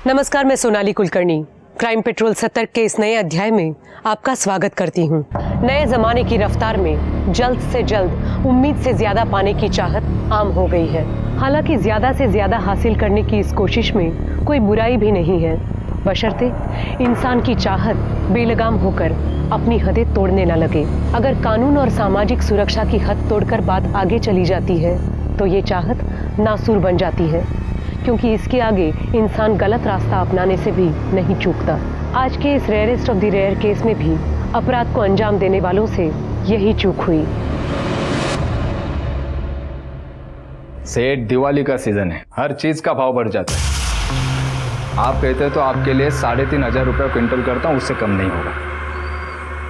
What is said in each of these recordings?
नमस्कार, मैं Sonali Kulkarni crime petrol सतर्क के इस नए अध्याय में आपका स्वागत करती हूँ। नए जमाने की रफ्तार में जल्द से जल्द उम्मीद से ज्यादा पाने की चाहत आम हो गई है। हालांकि ज्यादा से ज्यादा हासिल करने की इस कोशिश में कोई बुराई भी नहीं है, बशर्ते इंसान की चाहत बेलगाम होकर अपनी हदें तोड़ने न लगे। अगर कानून और सामाजिक सुरक्षा की हद तोड़कर बात आगे चली जाती है तो ये चाहत नासूर बन जाती है, क्योंकि इसके आगे इंसान गलत रास्ता अपनाने से भी नहीं चूकता। आज के इस rarest of the rare case में भी अपराध को अंजाम देने वालों से यही चूक हुई। सेठ, दिवाली का सीजन है, हर चीज का भाव बढ़ जाता है। आप कहते हैं तो आपके लिए 3,500 रुपये क्विंटल करता हूँ, उससे कम नहीं होगा।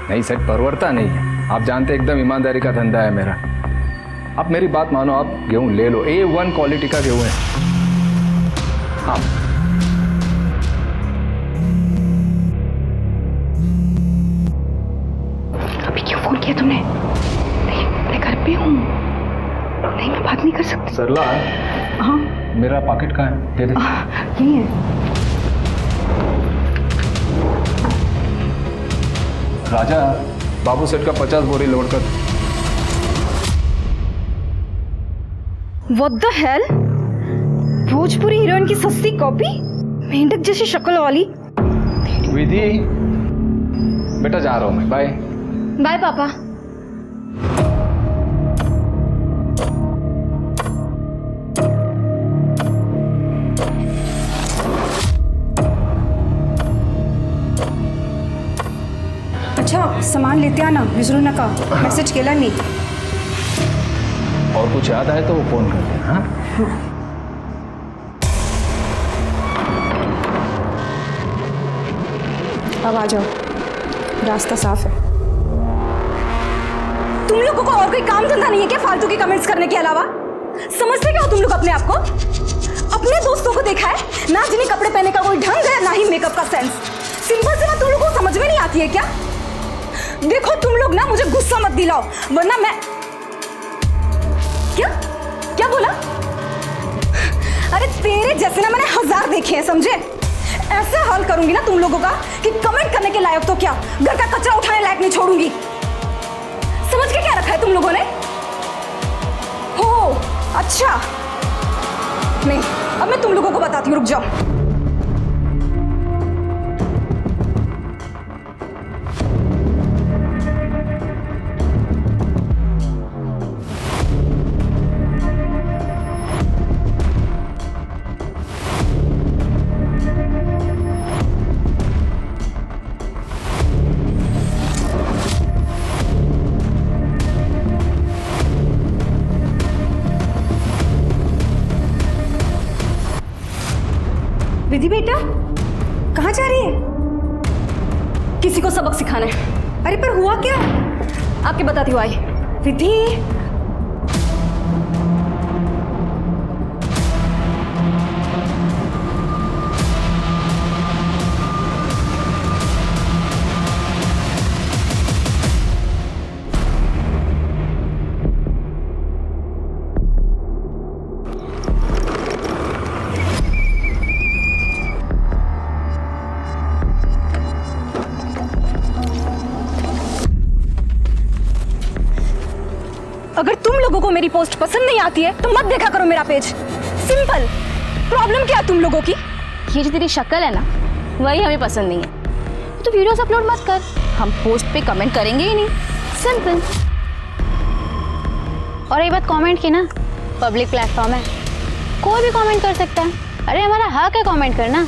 नहीं सेठ, परवरता नहीं है। आप जानते एकदम ईमानदारी का धंधा है मेरा। आप मेरी बात मानो, आप गेहूँ ले लो, A1 क्वालिटी का गेहूँ है। हाँ, अभी क्यों फोन किया तुमने? नहीं, मैं घर पे हूँ। नहीं, मैं बात नहीं कर सकती। सरला, हाँ, मेरा पॉकेट कहाँ है? दे दे। यही है। राजा, बाबू सेठ का 50 बोरी लोड कर। What the hell? Bhojpuri heroine की सस्ती कॉपी, मेंढक जैसी शक्ल वाली। विधि, बेटा जा रहा हूँ मैं, बाय। बाय पापा। अच्छा, सामान लेते आना, विसरू नका। मैसेज केला नहीं। और कुछ याद आए तो वो फोन कर देना। हाँ? अब आ जाओ, रास्ता साफ है। तुम लोगों को और कोई काम धंधा नहीं है क्या फालतू के कमेंट्स करने के अलावा? समझते क्या हो तुम लोग अपने आप को? अपने दोस्तों को देखा है ना, जिन्हें कपड़े पहनने का कोई ढंग है, ना ही मेकअप का सेंस। सिंपल सी बात तुम लोगों को समझ में नहीं आती है क्या? देखो तुम लोग ना, मुझे गुस्सा मत दिलाओ, वरना मैं क्या क्या बोला? अरे तेरे जैसे ना मैंने 1000 देखे हैं, समझे? ऐसा हाल करूंगी ना तुम लोगों का कि कमेंट करने के लायक तो क्या, घर का कचरा उठाने लायक नहीं छोड़ूंगी। समझ के क्या रखा है तुम लोगों ने? हो अच्छा, नहीं, अब मैं तुम लोगों को बताती हूँ, रुक जाओ। विधि बेटा, कहाँ जा रही है? किसी को सबक सिखाना है। अरे पर हुआ क्या? आपके बताती हूँ। आई विधि, अगर तुम लोगों को मेरी पोस्ट पसंद नहीं आती है तो मत देखा करो मेरा पेज। सिंपल। प्रॉब्लम क्या है तुम लोगों की? ये जो तेरी शक्ल है ना, वही हमें पसंद नहीं है। तो वीडियोस अपलोड मत कर, हम पोस्ट पे कमेंट करेंगे ही नहीं। सिंपल। और ये बात कमेंट की ना, पब्लिक प्लेटफॉर्म है, कोई भी कमेंट कर सकता है। अरे हमारा हक है कमेंट करना,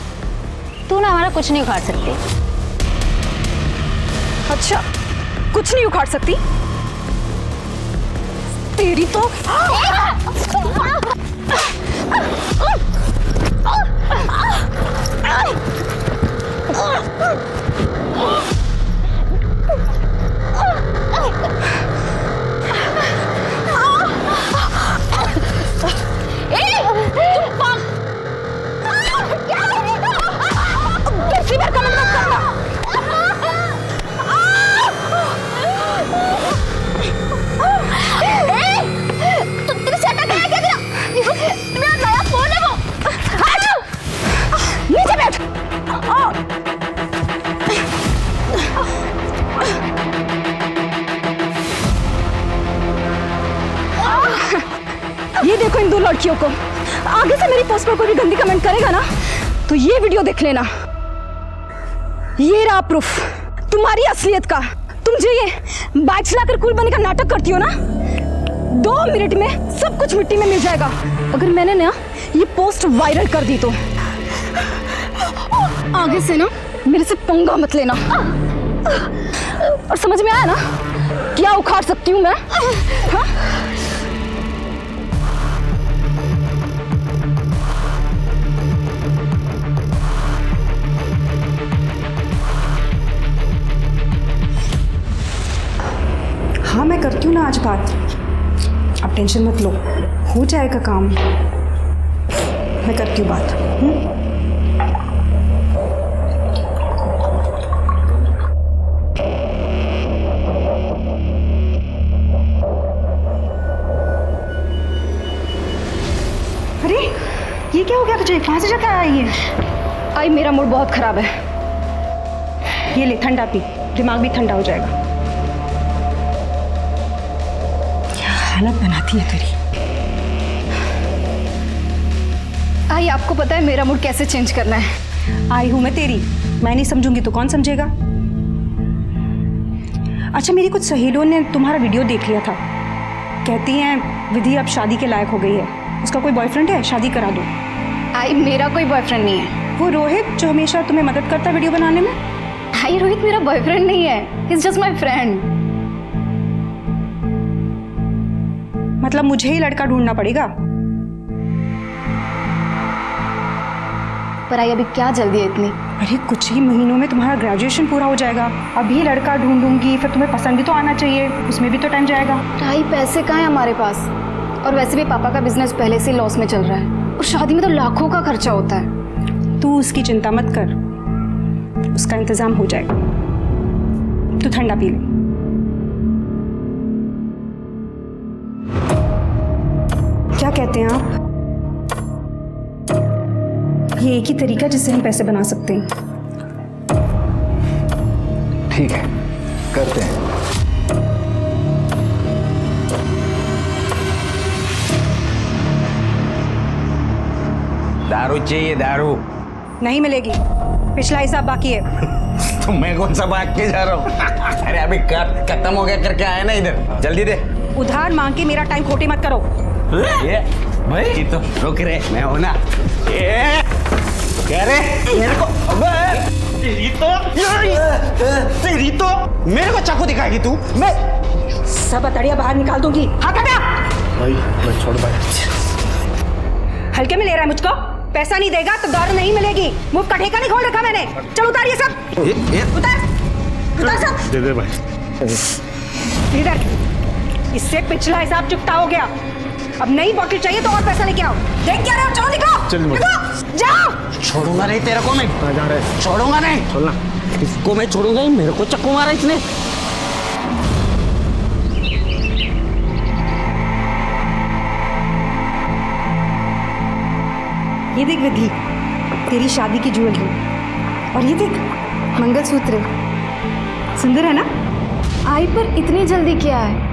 तू ना हमारा कुछ नहीं उखाड़ सकती। अच्छा, कुछ नहीं उखाड़ सकती? तेरी तो लड़कियों को। आगे से मेरी पोस्ट पर कोई भी गंदी कमेंट करेगा ना तो ये वीडियो देख लेना। ये रहा प्रूफ तुम्हारी असलियत का। तुम जो ये बाइक चलाकर कूल बनने का नाटक करती हो ना, 2 मिनट में सब कुछ मिट्टी में मिल जाएगा। अगर मैंने ना ये पोस्ट वायरल कर दी तो आगे से ना मेरे से पंगा मत लेना। और समझ में आया ना क्या उखाड़ सकती हूँ मैं? हाँ? हाँ मैं करती हूँ ना आज बात, अब टेंशन मत लो, हो जाएगा काम। मैं करती हूँ बात। अरे ये क्या हो गया तुझे? कहाँ से जाकर आया ये? आई मेरा मूड बहुत खराब है। ये ले ठंडा पी, दिमाग भी ठंडा हो जाएगा। हालत बनाती है तेरी। आई आपको पता है मेरा मूड कैसे चेंज करना है? आई हूं मैं तेरी, मैं नहीं समझूंगी तो कौन समझेगा? अच्छा मेरी कुछ सहेलियों ने तुम्हारा वीडियो देख लिया था, कहती हैं विधि अब शादी के लायक हो गई है, उसका कोई बॉयफ्रेंड है, शादी करा दो। आई मेरा कोई बॉयफ्रेंड नहीं है। वो रोहित जो हमेशा तुम्हें मदद करता है वीडियो बनाने में? आई रोहित मेरा बॉयफ्रेंड नहीं है, he is just my friend. मतलब मुझे ही लड़का ढूंढना पड़ेगा? पर आई अभी क्या जल्दी है इतनी? अरे कुछ ही महीनों में तुम्हारा ग्रेजुएशन पूरा हो जाएगा, अभी लड़का ढूंढूंगी, फिर तुम्हें पसंद भी तो आना चाहिए, उसमें भी तो टाइम जाएगा। आई पैसे कहाँ हैं हमारे पास? और वैसे भी पापा का बिजनेस पहले से लॉस में चल रहा है, और शादी में तो लाखों का खर्चा होता है। तू उसकी चिंता मत कर, उसका इंतजाम हो जाएगा। तू ठंडा पी ले। क्या कहते हैं आप? ये एक ही तरीका जिससे हम पैसे बना सकते हैं। ठीक है, करते हैं। दारू चाहिए? दारू नहीं मिलेगी, पिछला हिसाब बाकी है। तो मैं कौन सा भाग के जा रहा हूँ? अरे अभी खत्म हो गया करके आया ना, इधर जल्दी दे। उधार मांग के मेरा टाइम खोटी मत करो। ये भाई ये तो रुक रे, मैं हूं ना। ये क्या रे मेरे को? अबे तेरी तो मेरे को चाकू दिखाएगी तू? मैं सब अतड़िया बाहर निकाल दूंगी। हाथ हटा। भाई मैं छोड़ भाई। हल्के में ले रहा है मुझको? पैसा नहीं देगा तो दारू नहीं मिलेगी। मुफ्त का ठेका नहीं खोल रखा मैंने। चल उतार ये सब। उतार सब। दे दे भाई। इधर, इससे पिछला हिसाब चुकता हो गया। अब नई बोतल चाहिए तो और पैसा लेके आओ। देख क्या रहे हो? चलो निकलो, जाओ। छोड़ूंगा नहीं तेरे को मैं। जा रहे छोड़ूंगा नहीं। छोड़ना इसको मैं छोड़ूंगा ही। मेरे को चक्कू मारा इसने। ये देख विधि, तेरी शादी की ज्वेलरी, और ये देख मंगलसूत्र। सुंदर है ना? आई पर इतनी जल्दी क्या है?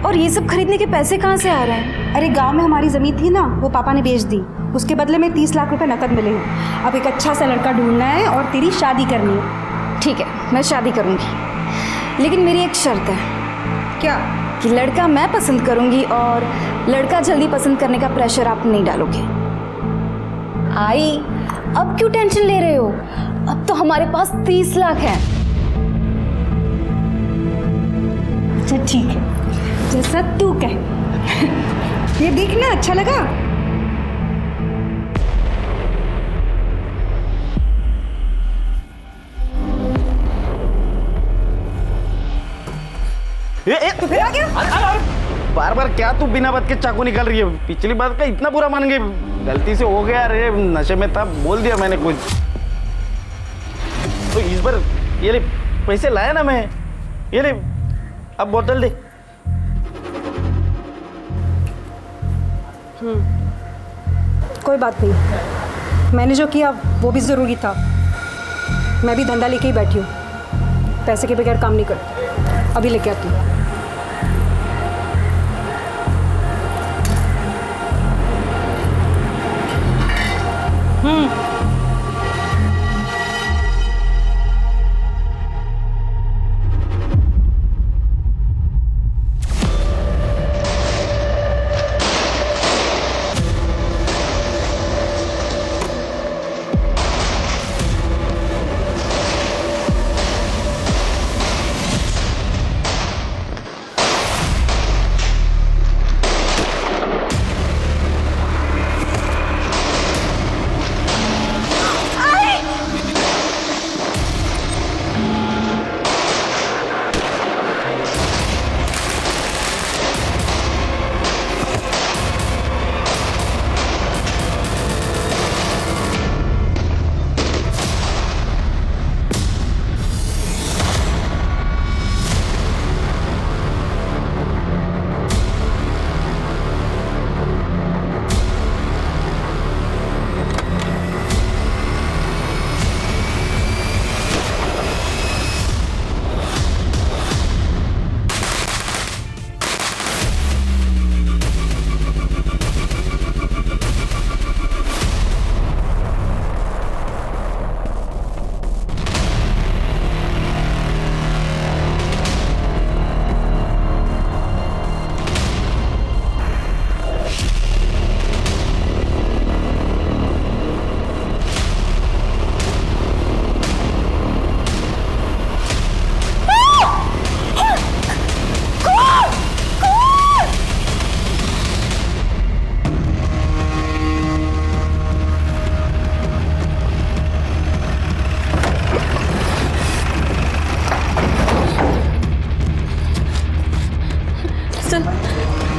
और ये सब खरीदने के पैसे कहाँ से आ रहे हैं? अरे गांव में हमारी जमीन थी ना, वो पापा ने बेच दी, उसके बदले में 30 लाख रुपए नकद मिले हैं। अब एक अच्छा सा लड़का ढूंढना है और तेरी शादी करनी है। ठीक है, मैं शादी करूँगी, लेकिन मेरी एक शर्त है। क्या? कि लड़का मैं पसंद करूँगी और लड़का जल्दी पसंद करने का प्रेशर आप नहीं डालोगे। आई अब क्यों टेंशन ले रहे हो? अब तो हमारे पास 30 लाख है। अच्छा ठीक है, जैसा तू कहे। ये देखना अच्छा लगा? तो फिर आ गया? बार बार क्या तू बिना बात के चाकू निकाल रही है? पिछली बात का इतना बुरा मान गई? गलती से हो गया रे, नशे में था, बोल दिया मैंने कुछ। तो इस बार ये ले पैसे लाया ना मैं, ये ले अब बोतल दे। कोई बात नहीं, मैंने जो किया वो भी ज़रूरी था। मैं भी धंधा लेके ही बैठी हूँ, पैसे के बगैर काम नहीं करती। अभी लेके आती हूँ।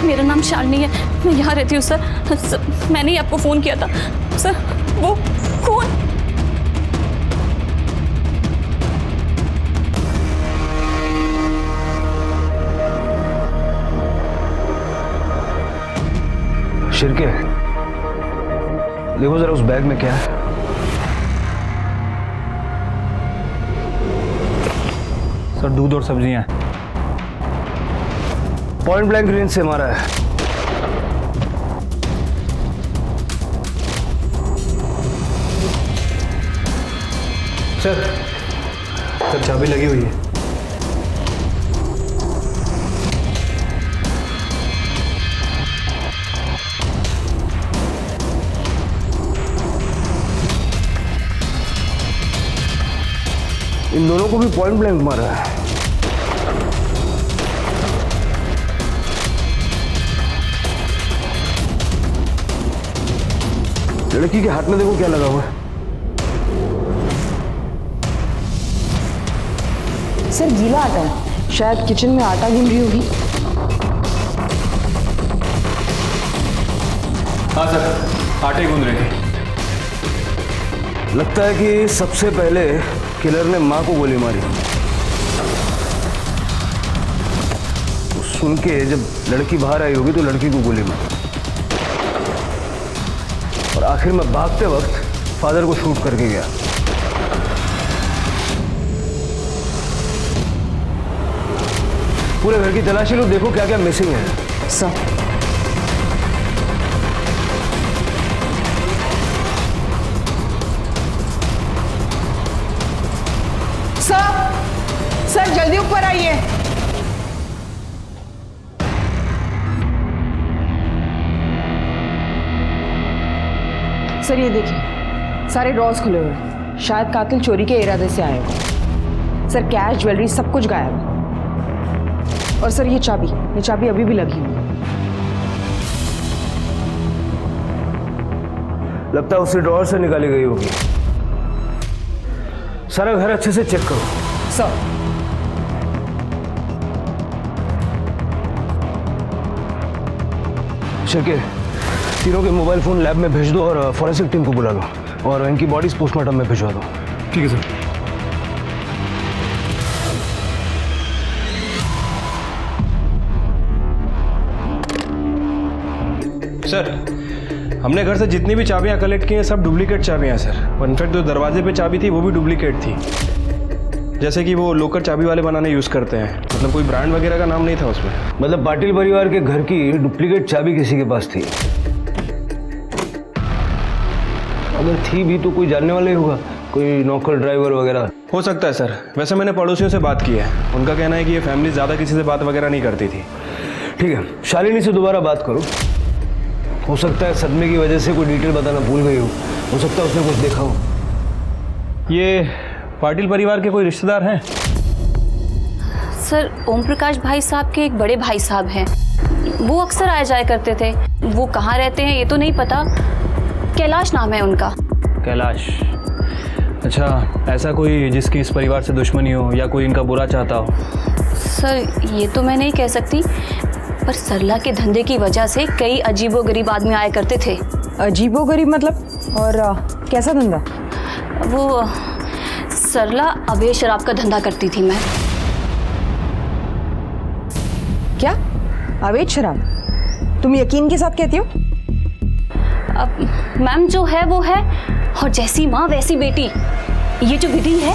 मेरा नाम शालिनी है, मैं यहाँ रहती हूँ सर। मैंने ही आपको फ़ोन किया था सर। वो कौन? शिरके, देखो जरा उस बैग में क्या है। सर दूध और सब्जियां। पॉइंट ब्लैंक रेंज से मारा है। सर चाबी लगी हुई है। इन दोनों को भी पॉइंट ब्लैंक मारा है। लड़की के हाथ में देखो क्या लगा हुआ है। सर गीला आटा है, शायद किचन में आटा गूंद रही होगी। हाँ सर, आटे गूंद रहे थे। लगता है कि सबसे पहले किलर ने मां को गोली मारी। तो सुन के जब लड़की बाहर आई होगी तो लड़की को गोली मारी और आखिर में भागते वक्त फादर को शूट करके गया। पूरे घर की तलाशी लो, देखो क्या क्या मिसिंग है। सर सर जल्दी ऊपर आइए। सर ये देखिए, सारे ड्रॉर्स खुले हुए हैं। शायद कातिल चोरी के इरादे से आए हो। सर कैश, ज्वेलरी सब कुछ गायब है। और सर ये चाबी अभी भी लगी हुई है। लगता है उसी ड्रॉर से निकाली गई होगी। सारा घर अच्छे से चेक करो। सर शिरके, तीनों के मोबाइल फोन लैब में भेज दो और फॉरेंसिक टीम को बुला लो और इनकी बॉडीज पोस्टमार्टम में भिजवा दो। ठीक है सर। सर हमने घर से जितनी भी चाबियां कलेक्ट की हैं सब डुप्लीकेट चाबियां हैं सर। इनफैक्ट जो दरवाजे पे चाबी थी वो भी डुप्लीकेट थी, जैसे कि वो लोकल चाबी वाले बनाने यूज़ करते हैं। मतलब कोई ब्रांड वगैरह का नाम नहीं था उसमें। मतलब पाटिल परिवार के घर की डुप्लीकेट चाबी किसी के पास थी। अब अगर थी भी तो कोई जानने वाला ही होगा, कोई नौकर ड्राइवर वगैरह। हो सकता है सर। वैसे मैंने पड़ोसियों से बात की है, उनका कहना है कि ये फैमिली ज़्यादा किसी से बात वगैरह नहीं करती थी। ठीक है, शालिनी से दोबारा बात करो। हो सकता है सदमे की वजह से कोई डिटेल बताना भूल गई हो सकता है उसने कुछ देखा हो। ये पाटिल परिवार के कोई रिश्तेदार हैं? सर ओम प्रकाश भाई साहब के एक बड़े भाई साहब हैं, वो अक्सर आया जाया करते थे। वो कहाँ रहते हैं ये तो नहीं पता, कैलाश नाम है उनका। कैलाश? अच्छा, ऐसा कोई जिसकी इस परिवार से दुश्मनी हो या कोई इनका बुरा चाहता हो? सर ये तो मैं नहीं कह सकती, पर सरला के धंधे की वजह से कई अजीबोगरीब आदमी आया करते थे। अजीबोगरीब मतलब? और कैसा धंधा? वो सरला अवैध शराब का धंधा करती थी। मैं क्या अवैध शराब? तुम यकीन के साथ कहती हो? अब मैम जो है वो है, और जैसी माँ वैसी बेटी। ये जो विधि है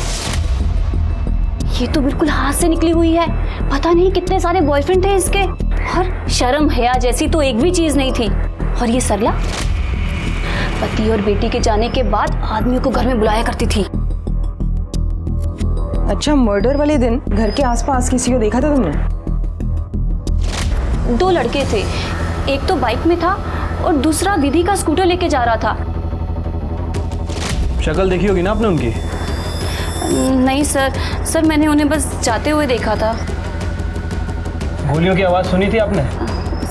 ये तो बिल्कुल हाथ से निकली हुई है। पता नहीं कितने सारे बॉयफ्रेंड थे इसके, और शर्म हया जैसी तो एक भी चीज नहीं थी। और ये सरला पति और बेटी के जाने के बाद आदमियों को घर में बुलाया करती थी। अच्छा, मर्डर वाले दिन घर के आसपास किसी को देखा था तुमने? 2 लड़के थे, एक तो बाइक में था और दूसरा विधि का स्कूटर लेके जा रहा था। शक्ल देखी होगी ना आपने उनकी? नहीं सर मैंने उन्हें बस जाते हुए देखा था। गोलियों की आवाज़ सुनी थी आपने?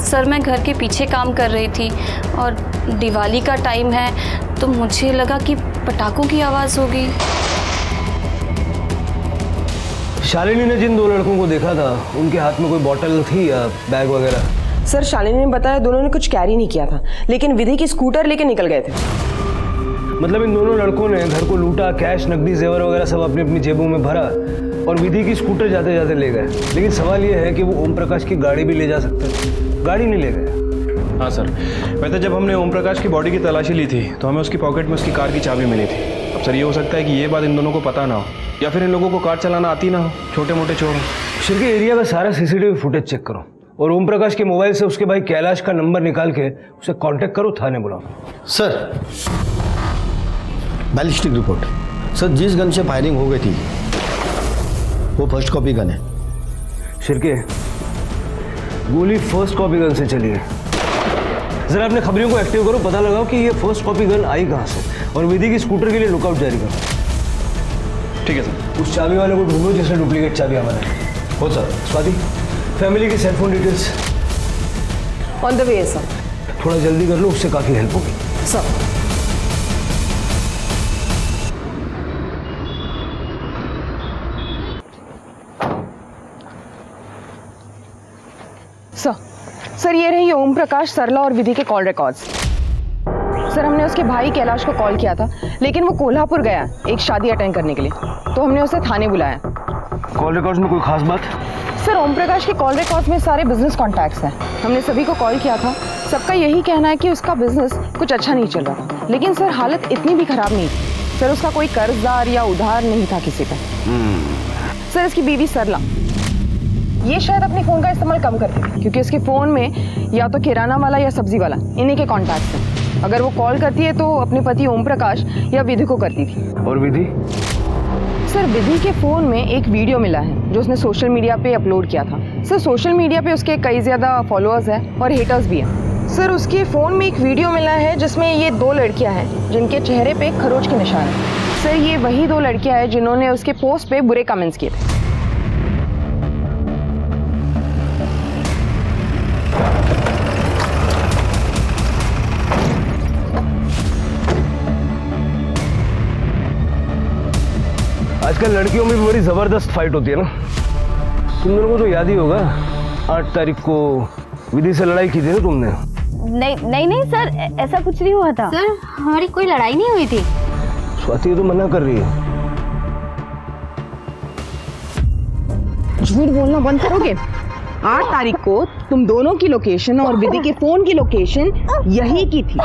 सर मैं घर के पीछे काम कर रही थी और दिवाली का टाइम है तो मुझे लगा कि पटाखों की आवाज़ होगी। शालिनी ने जिन 2 लड़कों को देखा था उनके हाथ में कोई बॉटल थी या बैग वगैरह? सर शालिनी ने बताया दोनों ने कुछ कैरी नहीं किया था, लेकिन विधि की स्कूटर लेके निकल गए थे। मतलब इन दोनों लड़कों ने घर को लूटा, कैश, नकदी, जेवर वगैरह सब अपनी अपनी जेबों में भरा और विधि की स्कूटर जाते जाते ले गए। लेकिन सवाल ये है कि वो ओम प्रकाश की गाड़ी भी ले जा सकते थे, गाड़ी नहीं ले गए। हाँ सर, वैसे जब हमने ओम प्रकाश की बॉडी की तलाशी ली थी तो हमें उसकी पॉकेट में उसकी कार की चाबी मिली थी। अब सर ये हो सकता है कि ये बात इन दोनों को पता ना हो, या फिर इन लोगों को कार चलाना आती ना हो, छोटे मोटे चोर। शिरके एरिया का सारा सीसीटीवी फुटेज चेक करो और ओम प्रकाश के मोबाइल से उसके भाई कैलाश का नंबर निकाल के उसे कांटेक्ट करो, थाने बुलाओ। Sir ballistic report. सर जिस गन से फायरिंग हो गई थी वो फर्स्ट कॉपी गन है। शिरके गोली फर्स्ट कॉपी गन से चली है। जरा अपने खबरियों को एक्टिव करो, पता लगाओ कि ये फर्स्ट कॉपी गन आई कहाँ से, और विधि की स्कूटर के लिए लुकआउट जारी करो। ठीक है सर। उस चाबी वाले को ढूंढो जिसने डुप्लीकेट चाबी हमारे। हो सर। स्वाति, फैमिली की cellphone details on the way sir. थोड़ा जल्दी कर लो, उससे काफ़ी हेल्प होगी सर। सर ये रही ओम प्रकाश, सरला और विधि के कॉल रिकॉर्ड्स। सर हमने उसके भाई कैलाश को कॉल किया था, लेकिन वो कोल्हापुर गया एक शादी अटेंड करने के लिए, तो हमने उसे थाने बुलाया। कॉल रिकॉर्ड्स में कोई खास बात? सर ओम प्रकाश के कॉल रिकॉर्ड्स में सारे बिजनेस कॉन्टैक्ट्स हैं। हमने सभी को कॉल किया था, सबका यही कहना है कि उसका बिजनेस कुछ अच्छा नहीं चल रहा था, लेकिन सर हालत इतनी भी खराब नहीं थी। सर उसका कोई कर्जदार या उधार नहीं था किसी पर। सर इसकी बीवी सरला ये शायद अपने फ़ोन का इस्तेमाल कम करती थी, क्योंकि उसके फ़ोन में या तो किराना वाला या सब्जी वाला इन्हीं के कॉन्टैक्ट्स हैं। अगर वो कॉल करती है तो अपने पति ओम प्रकाश या विधि को करती थी। और विधि? सर विधि के फ़ोन में एक वीडियो मिला है जो उसने सोशल मीडिया पे अपलोड किया था। सर सोशल मीडिया पे उसके कई ज़्यादा फॉलोअर्स हैं और हेटर्स भी हैं। सर उसके फ़ोन में एक वीडियो मिला है जिसमें ये 2 लड़कियां हैं जिनके चेहरे पे खरोच के निशान है। सर ये वही 2 लड़कियां हैं जिन्होंने उसके पोस्ट पे बुरे कमेंट्स किए थे। आजकल लड़कियों में भी बड़ी ज़बरदस्त फाइट होती है ना। तुम दोनों को तो याद ही होगा 8 तारीख को विधि से लड़ाई की थी ना तुमने? नहीं सर, ऐसा कुछ नहीं हुआ था। सर हमारी कोई लड़ाई नहीं हुई थी। स्वाति तो मना कर रही है। झूठ बोलना बंद करोगे? 8 तारीख को तुम दोनों की लोकेशन और विधि के फोन की लोकेशन यही की थी।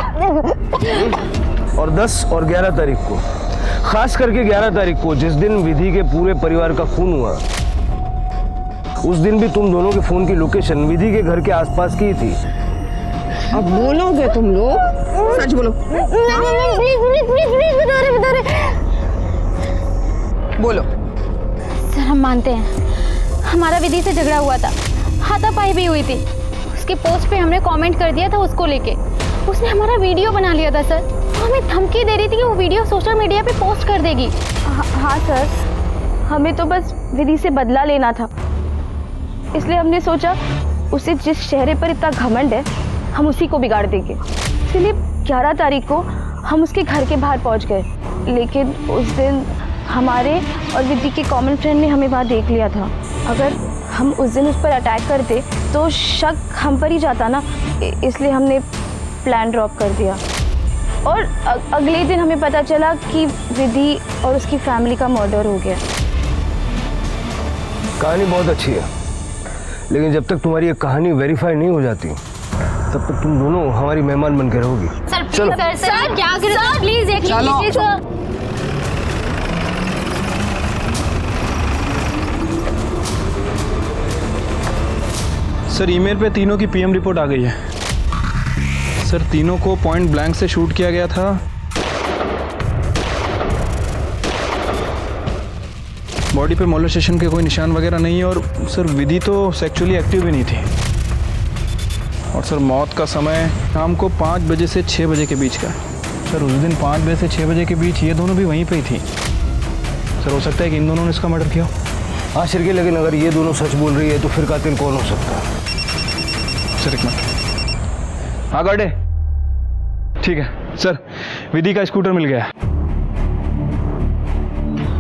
और 10 और 11 तारीख को, खास करके 11 तारीख को जिस दिन विधि के पूरे परिवार का खून हुआ, उस दिन भी तुम दोनों के फोन की लोकेशन विधि के घर के आसपास की थी। अब बोलोगे तुम लोग सच बोलो। बता रहे बोलो। सर हम मानते हैं, हमारा विधि से झगड़ा हुआ था, हाथापाई भी हुई थी। उसके पोस्ट पे हमने कमेंट कर दिया था उसको लेके। उसने हमारा वीडियो बना लिया था सर। वो हमें धमकी दे रही थी कि वो वीडियो सोशल मीडिया पे पोस्ट कर देगी। हाँ सर, हमें तो बस विधि से बदला लेना था, इसलिए हमने सोचा उसे जिस चेहरे पर इतना घमंड है हम उसी को बिगाड़ देंगे। इसलिए 11 तारीख को हम उसके घर के बाहर पहुंच गए, लेकिन उस दिन हमारे और विधि के कॉमन फ्रेंड ने हमें वहाँ देख लिया था। अगर हम उस दिन उस पर अटैक करते तो शक हम पर ही जाता ना, इसलिए हमने प्लान ड्रॉप कर दिया। और अगले दिन हमें पता चला कि विधि और उसकी फैमिली का मर्डर हो गया। कहानी बहुत अच्छी है, लेकिन जब तक तुम्हारी ये कहानी वेरीफाई नहीं हो जाती तब तक तुम दोनों हमारी मेहमान बन के रहोगी। सर चलो। सर क्या करें सर, प्लीज एक सर ईमेल पे तीनों की पीएम रिपोर्ट आ गई है सर। तीनों को पॉइंट ब्लैंक से शूट किया गया था। बॉडी पे मोलेस्टेशन के कोई निशान वगैरह नहीं है। और सर विधि तो सेक्सुअली एक्टिव भी नहीं थी। और सर मौत का समय शाम को 5 बजे से 6 बजे के बीच का। सर उस दिन 5 बजे से 6 बजे के बीच ये दोनों भी वहीं पे ही थी। सर हो सकता है कि इन दोनों ने इसका मर्डर किया। हाँ शिरके, लेकिन अगर ये दोनों सच बोल रही है तो फिर कातिल कौन हो सकता है? सर एक मिनट। हाँ गार्डे, ठीक है सर, विधि का स्कूटर मिल गया।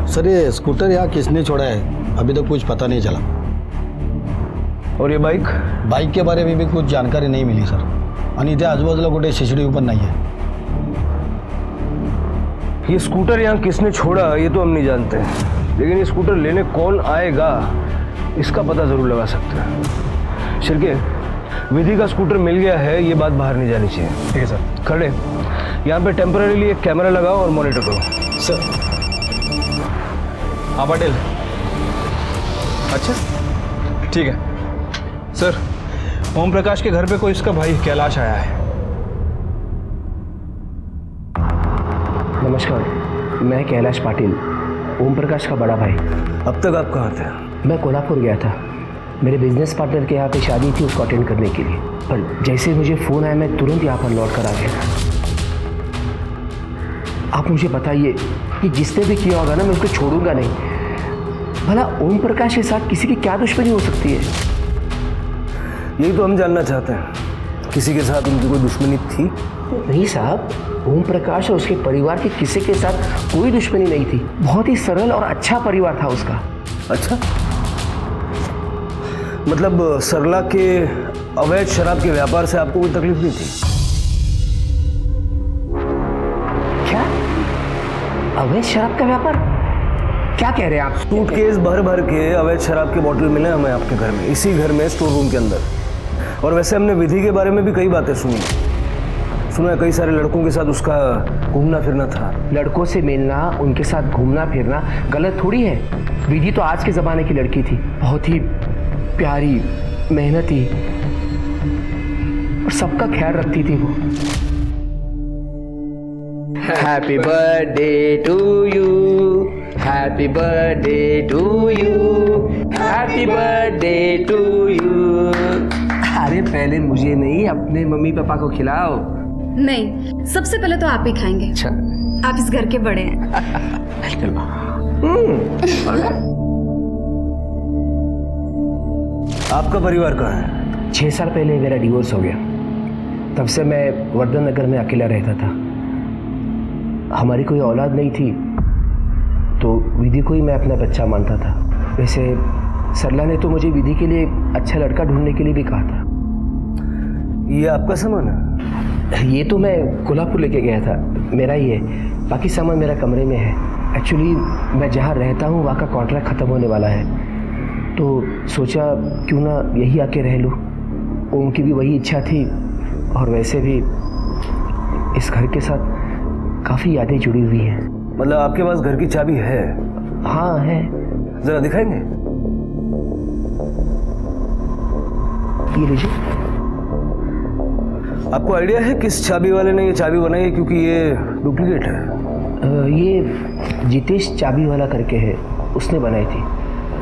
सर ये स्कूटर यहाँ किसने छोड़ा है अभी तक कुछ पता नहीं चला। और ये बाइक? बाइक के बारे में भी कुछ जानकारी नहीं मिली सर। आणि इथे आजूबाजूला कुठे CCTV पण नाही है। ये स्कूटर यहाँ किसने छोड़ा ये तो हम नहीं जानते, लेकिन ये स्कूटर लेने कौन आएगा इसका पता जरूर लगा सकते हैं। शिरके, विधि का स्कूटर मिल गया है, ये बात बाहर नहीं जानी चाहिए। ठीक है सर। खड़े यहाँ पे टेम्पररीली एक कैमरा लगाओ और मॉनिटर करो। सर हाँ पटेल, अच्छा ठीक है सर। ओम प्रकाश के घर पे कोई इसका भाई कैलाश आया है। नमस्कार, मैं कैलाश पाटिल, ओम प्रकाश का बड़ा भाई। अब तक आप कहाँ थे? मैं कोल्हापुर गया था, मेरे बिजनेस पार्टनर के यहाँ पे शादी थी, उसको अटेंड करने के लिए। पर जैसे मुझे फ़ोन आया मैं तुरंत यहाँ पर लौट कर आ गया। आप मुझे बताइए कि जिसने भी किया होगा ना मैं उसको छोड़ूंगा नहीं। भला ओम प्रकाश के साथ किसी की क्या दुश्मनी हो सकती है? यही तो हम जानना चाहते हैं, किसी के साथ उनकी कोई दुश्मनी थी? नहीं साहब, ओम प्रकाश और उसके परिवार के किसी के साथ कोई दुश्मनी नहीं थी। बहुत ही सरल और अच्छा परिवार था उसका। अच्छा, मतलब सरला के अवैध शराब के व्यापार से आपको कोई तकलीफ नहीं थी? क्या अवैध शराब का व्यापार? क्या कह रहे हैं आप? सूटकेस भर भर के अवैध शराब के बोतल मिले हमें आपके घर में, इसी घर में स्टोर रूम के अंदर। और वैसे हमने विधि के बारे में भी कई बातें सुनी। सुना है कई सारे लड़कों के साथ उसका घूमना फिरना था। लड़कों से मिलना, उनके साथ घूमना फिरना गलत थोड़ी है। विधि तो आज के ज़माने की लड़की थी, बहुत ही प्यारी, मेहनती और सबका ख्याल रखती थी वो। Happy birthday to you, happy birthday to you, happy birthday to you. अरे पहले मुझे नहीं, अपने मम्मी पापा को खिलाओ। नहीं, सबसे पहले तो आप ही खाएंगे। अच्छा, आप इस घर के बड़े हैं। आपका परिवार कहाँ है? 6 साल पहले मेरा डिवोर्स हो गया, तब से मैं वर्धन नगर में अकेला रहता था। हमारी कोई औलाद नहीं थी, तो विधि को ही मैं अपना बच्चा मानता था। वैसे सरला ने तो मुझे विधि के लिए अच्छा लड़का ढूंढने के लिए भी कहा था। ये आपका सामान है? ये तो मैं कोल्हापुर लेके गया था, मेरा ही है। बाकी सामान मेरा कमरे में है। एक्चुअली मैं जहाँ रहता हूँ वहाँ का कॉन्ट्रैक्ट ख़त्म होने वाला है, तो सोचा क्यों ना यही आके रह लूँ। उनकी भी वही इच्छा थी, और वैसे भी इस घर के साथ काफ़ी यादें जुड़ी हुई हैं। मतलब आपके पास घर की चाबी है? हाँ है। ज़रा दिखाएंगे? ये लीजिए। आपको आइडिया है किस चाबी वाले ने ये चाबी बनाई है, क्योंकि ये डुप्लीकेट है? ये जितेश चाबी वाला करके है, उसने बनाई थी।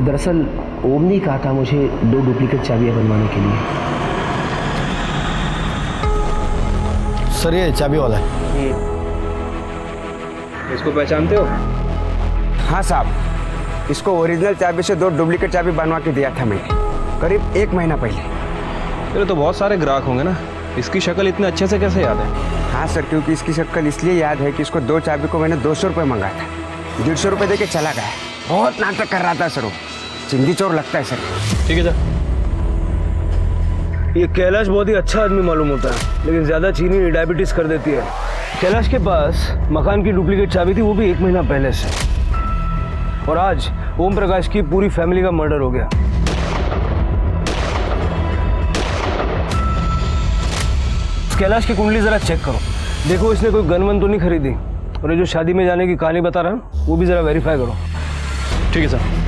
दरअसल ओम ने कहा था मुझे 2 डुप्लीकेट चाबियां बनवाने के लिए। सर ये चाबी वाला है। इसको पहचानते हो? हाँ साहब, इसको ओरिजिनल चाबी से 2 डुप्लीकेट चाबी बनवा के दिया था मैंने करीब 1 महीना पहले। तेरे तो बहुत सारे ग्राहक होंगे ना, इसकी शक्ल इतने अच्छे से कैसे याद है? हाँ सर, क्योंकि इसकी शक्ल इसलिए याद है कि इसको 2 चाबी को मैंने 200 रुपये मंगाया था, 150 रुपये दे के चला गया। बहुत नाटक कर रहा था सर, वो चिंदी चोर लगता है सर। ठीक है जा। ये कैलाश बहुत ही अच्छा आदमी मालूम होता है, लेकिन ज़्यादा चीनी डायबिटीज़ कर देती है। कैलाश के पास मकान की डुप्लीकेट चाबी थी, वो भी 1 महीना पहले से। और आज ओम प्रकाश की पूरी फैमिली का मर्डर हो गया। कैलाश की कुंडली जरा चेक करो, देखो इसने कोई गन वन तो नहीं खरीदी। और ये जो शादी में जाने की कहानी बता रहा है वो भी जरा वेरीफाई करो। ठीक है सर।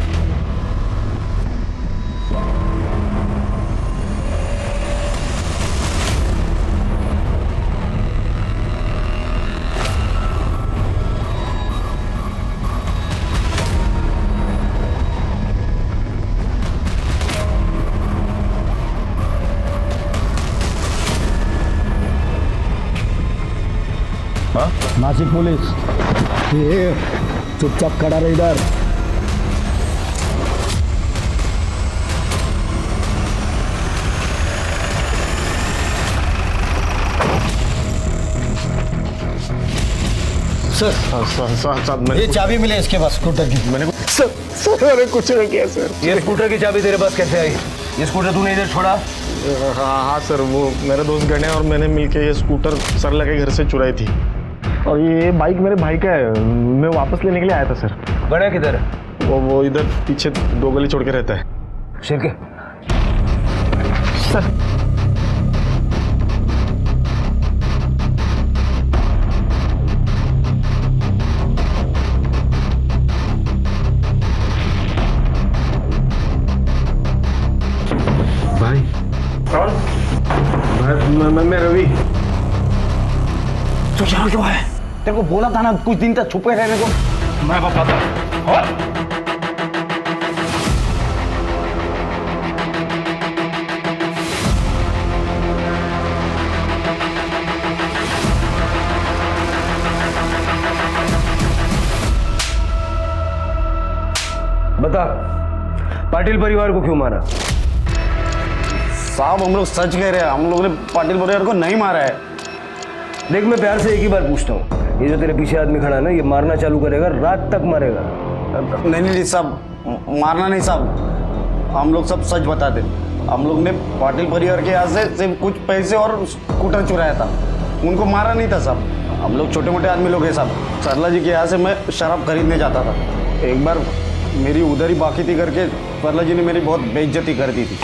नासिक पुलिस, ये चुपचाप खड़ा रहे इधर। सर ये चाबी मिले इसके पास स्कूटर की। मैंने सर अरे कुछ नहीं किया सर। ये स्कूटर की चाबी तेरे पास कैसे आई? ये स्कूटर तूने इधर छोड़ा? हाँ सर, वो मेरे दोस्त गणे और मैंने मिलके ये स्कूटर सरला के घर से चुराई थी। और ये बाइक मेरे भाई का है, मैं वापस लेने के लिए आया था सर। गणा किधर है? वो इधर पीछे 2 गली छोड़ के रहता है। शिरके सर भाई कौन? मैं रवि। तो यहाँ क्यों है? तेरे को बोला था ना कुछ दिन तक छुपे रहने को। मैं बताता और बता, पाटिल परिवार को क्यों मारा? साहब हम लोग सच कह रहे हैं, हम लोगों ने पाटिल परिवार को नहीं मारा है। देख, मैं प्यार से एक ही बार पूछता हूँ, ये जो तेरे पीछे आदमी खड़ा है ना, ये मारना चालू करेगा, रात तक मारेगा। नहीं साहब, मारना नहीं साहब, हम लोग सब सच बताते। हम लोग ने पाटिल परिवार के यहाँ से सिर्फ कुछ पैसे और स्कूटर चुराया था, उनको मारा नहीं था साहब। हम लोग छोटे मोटे आदमी लोग हैं साहब। सरला जी के यहाँ से मैं शराब खरीदने जाता था, एक बार मेरी उधर ही बाकी थी करके सरला जी ने मेरी बहुत बेइज्जती कर दी थी।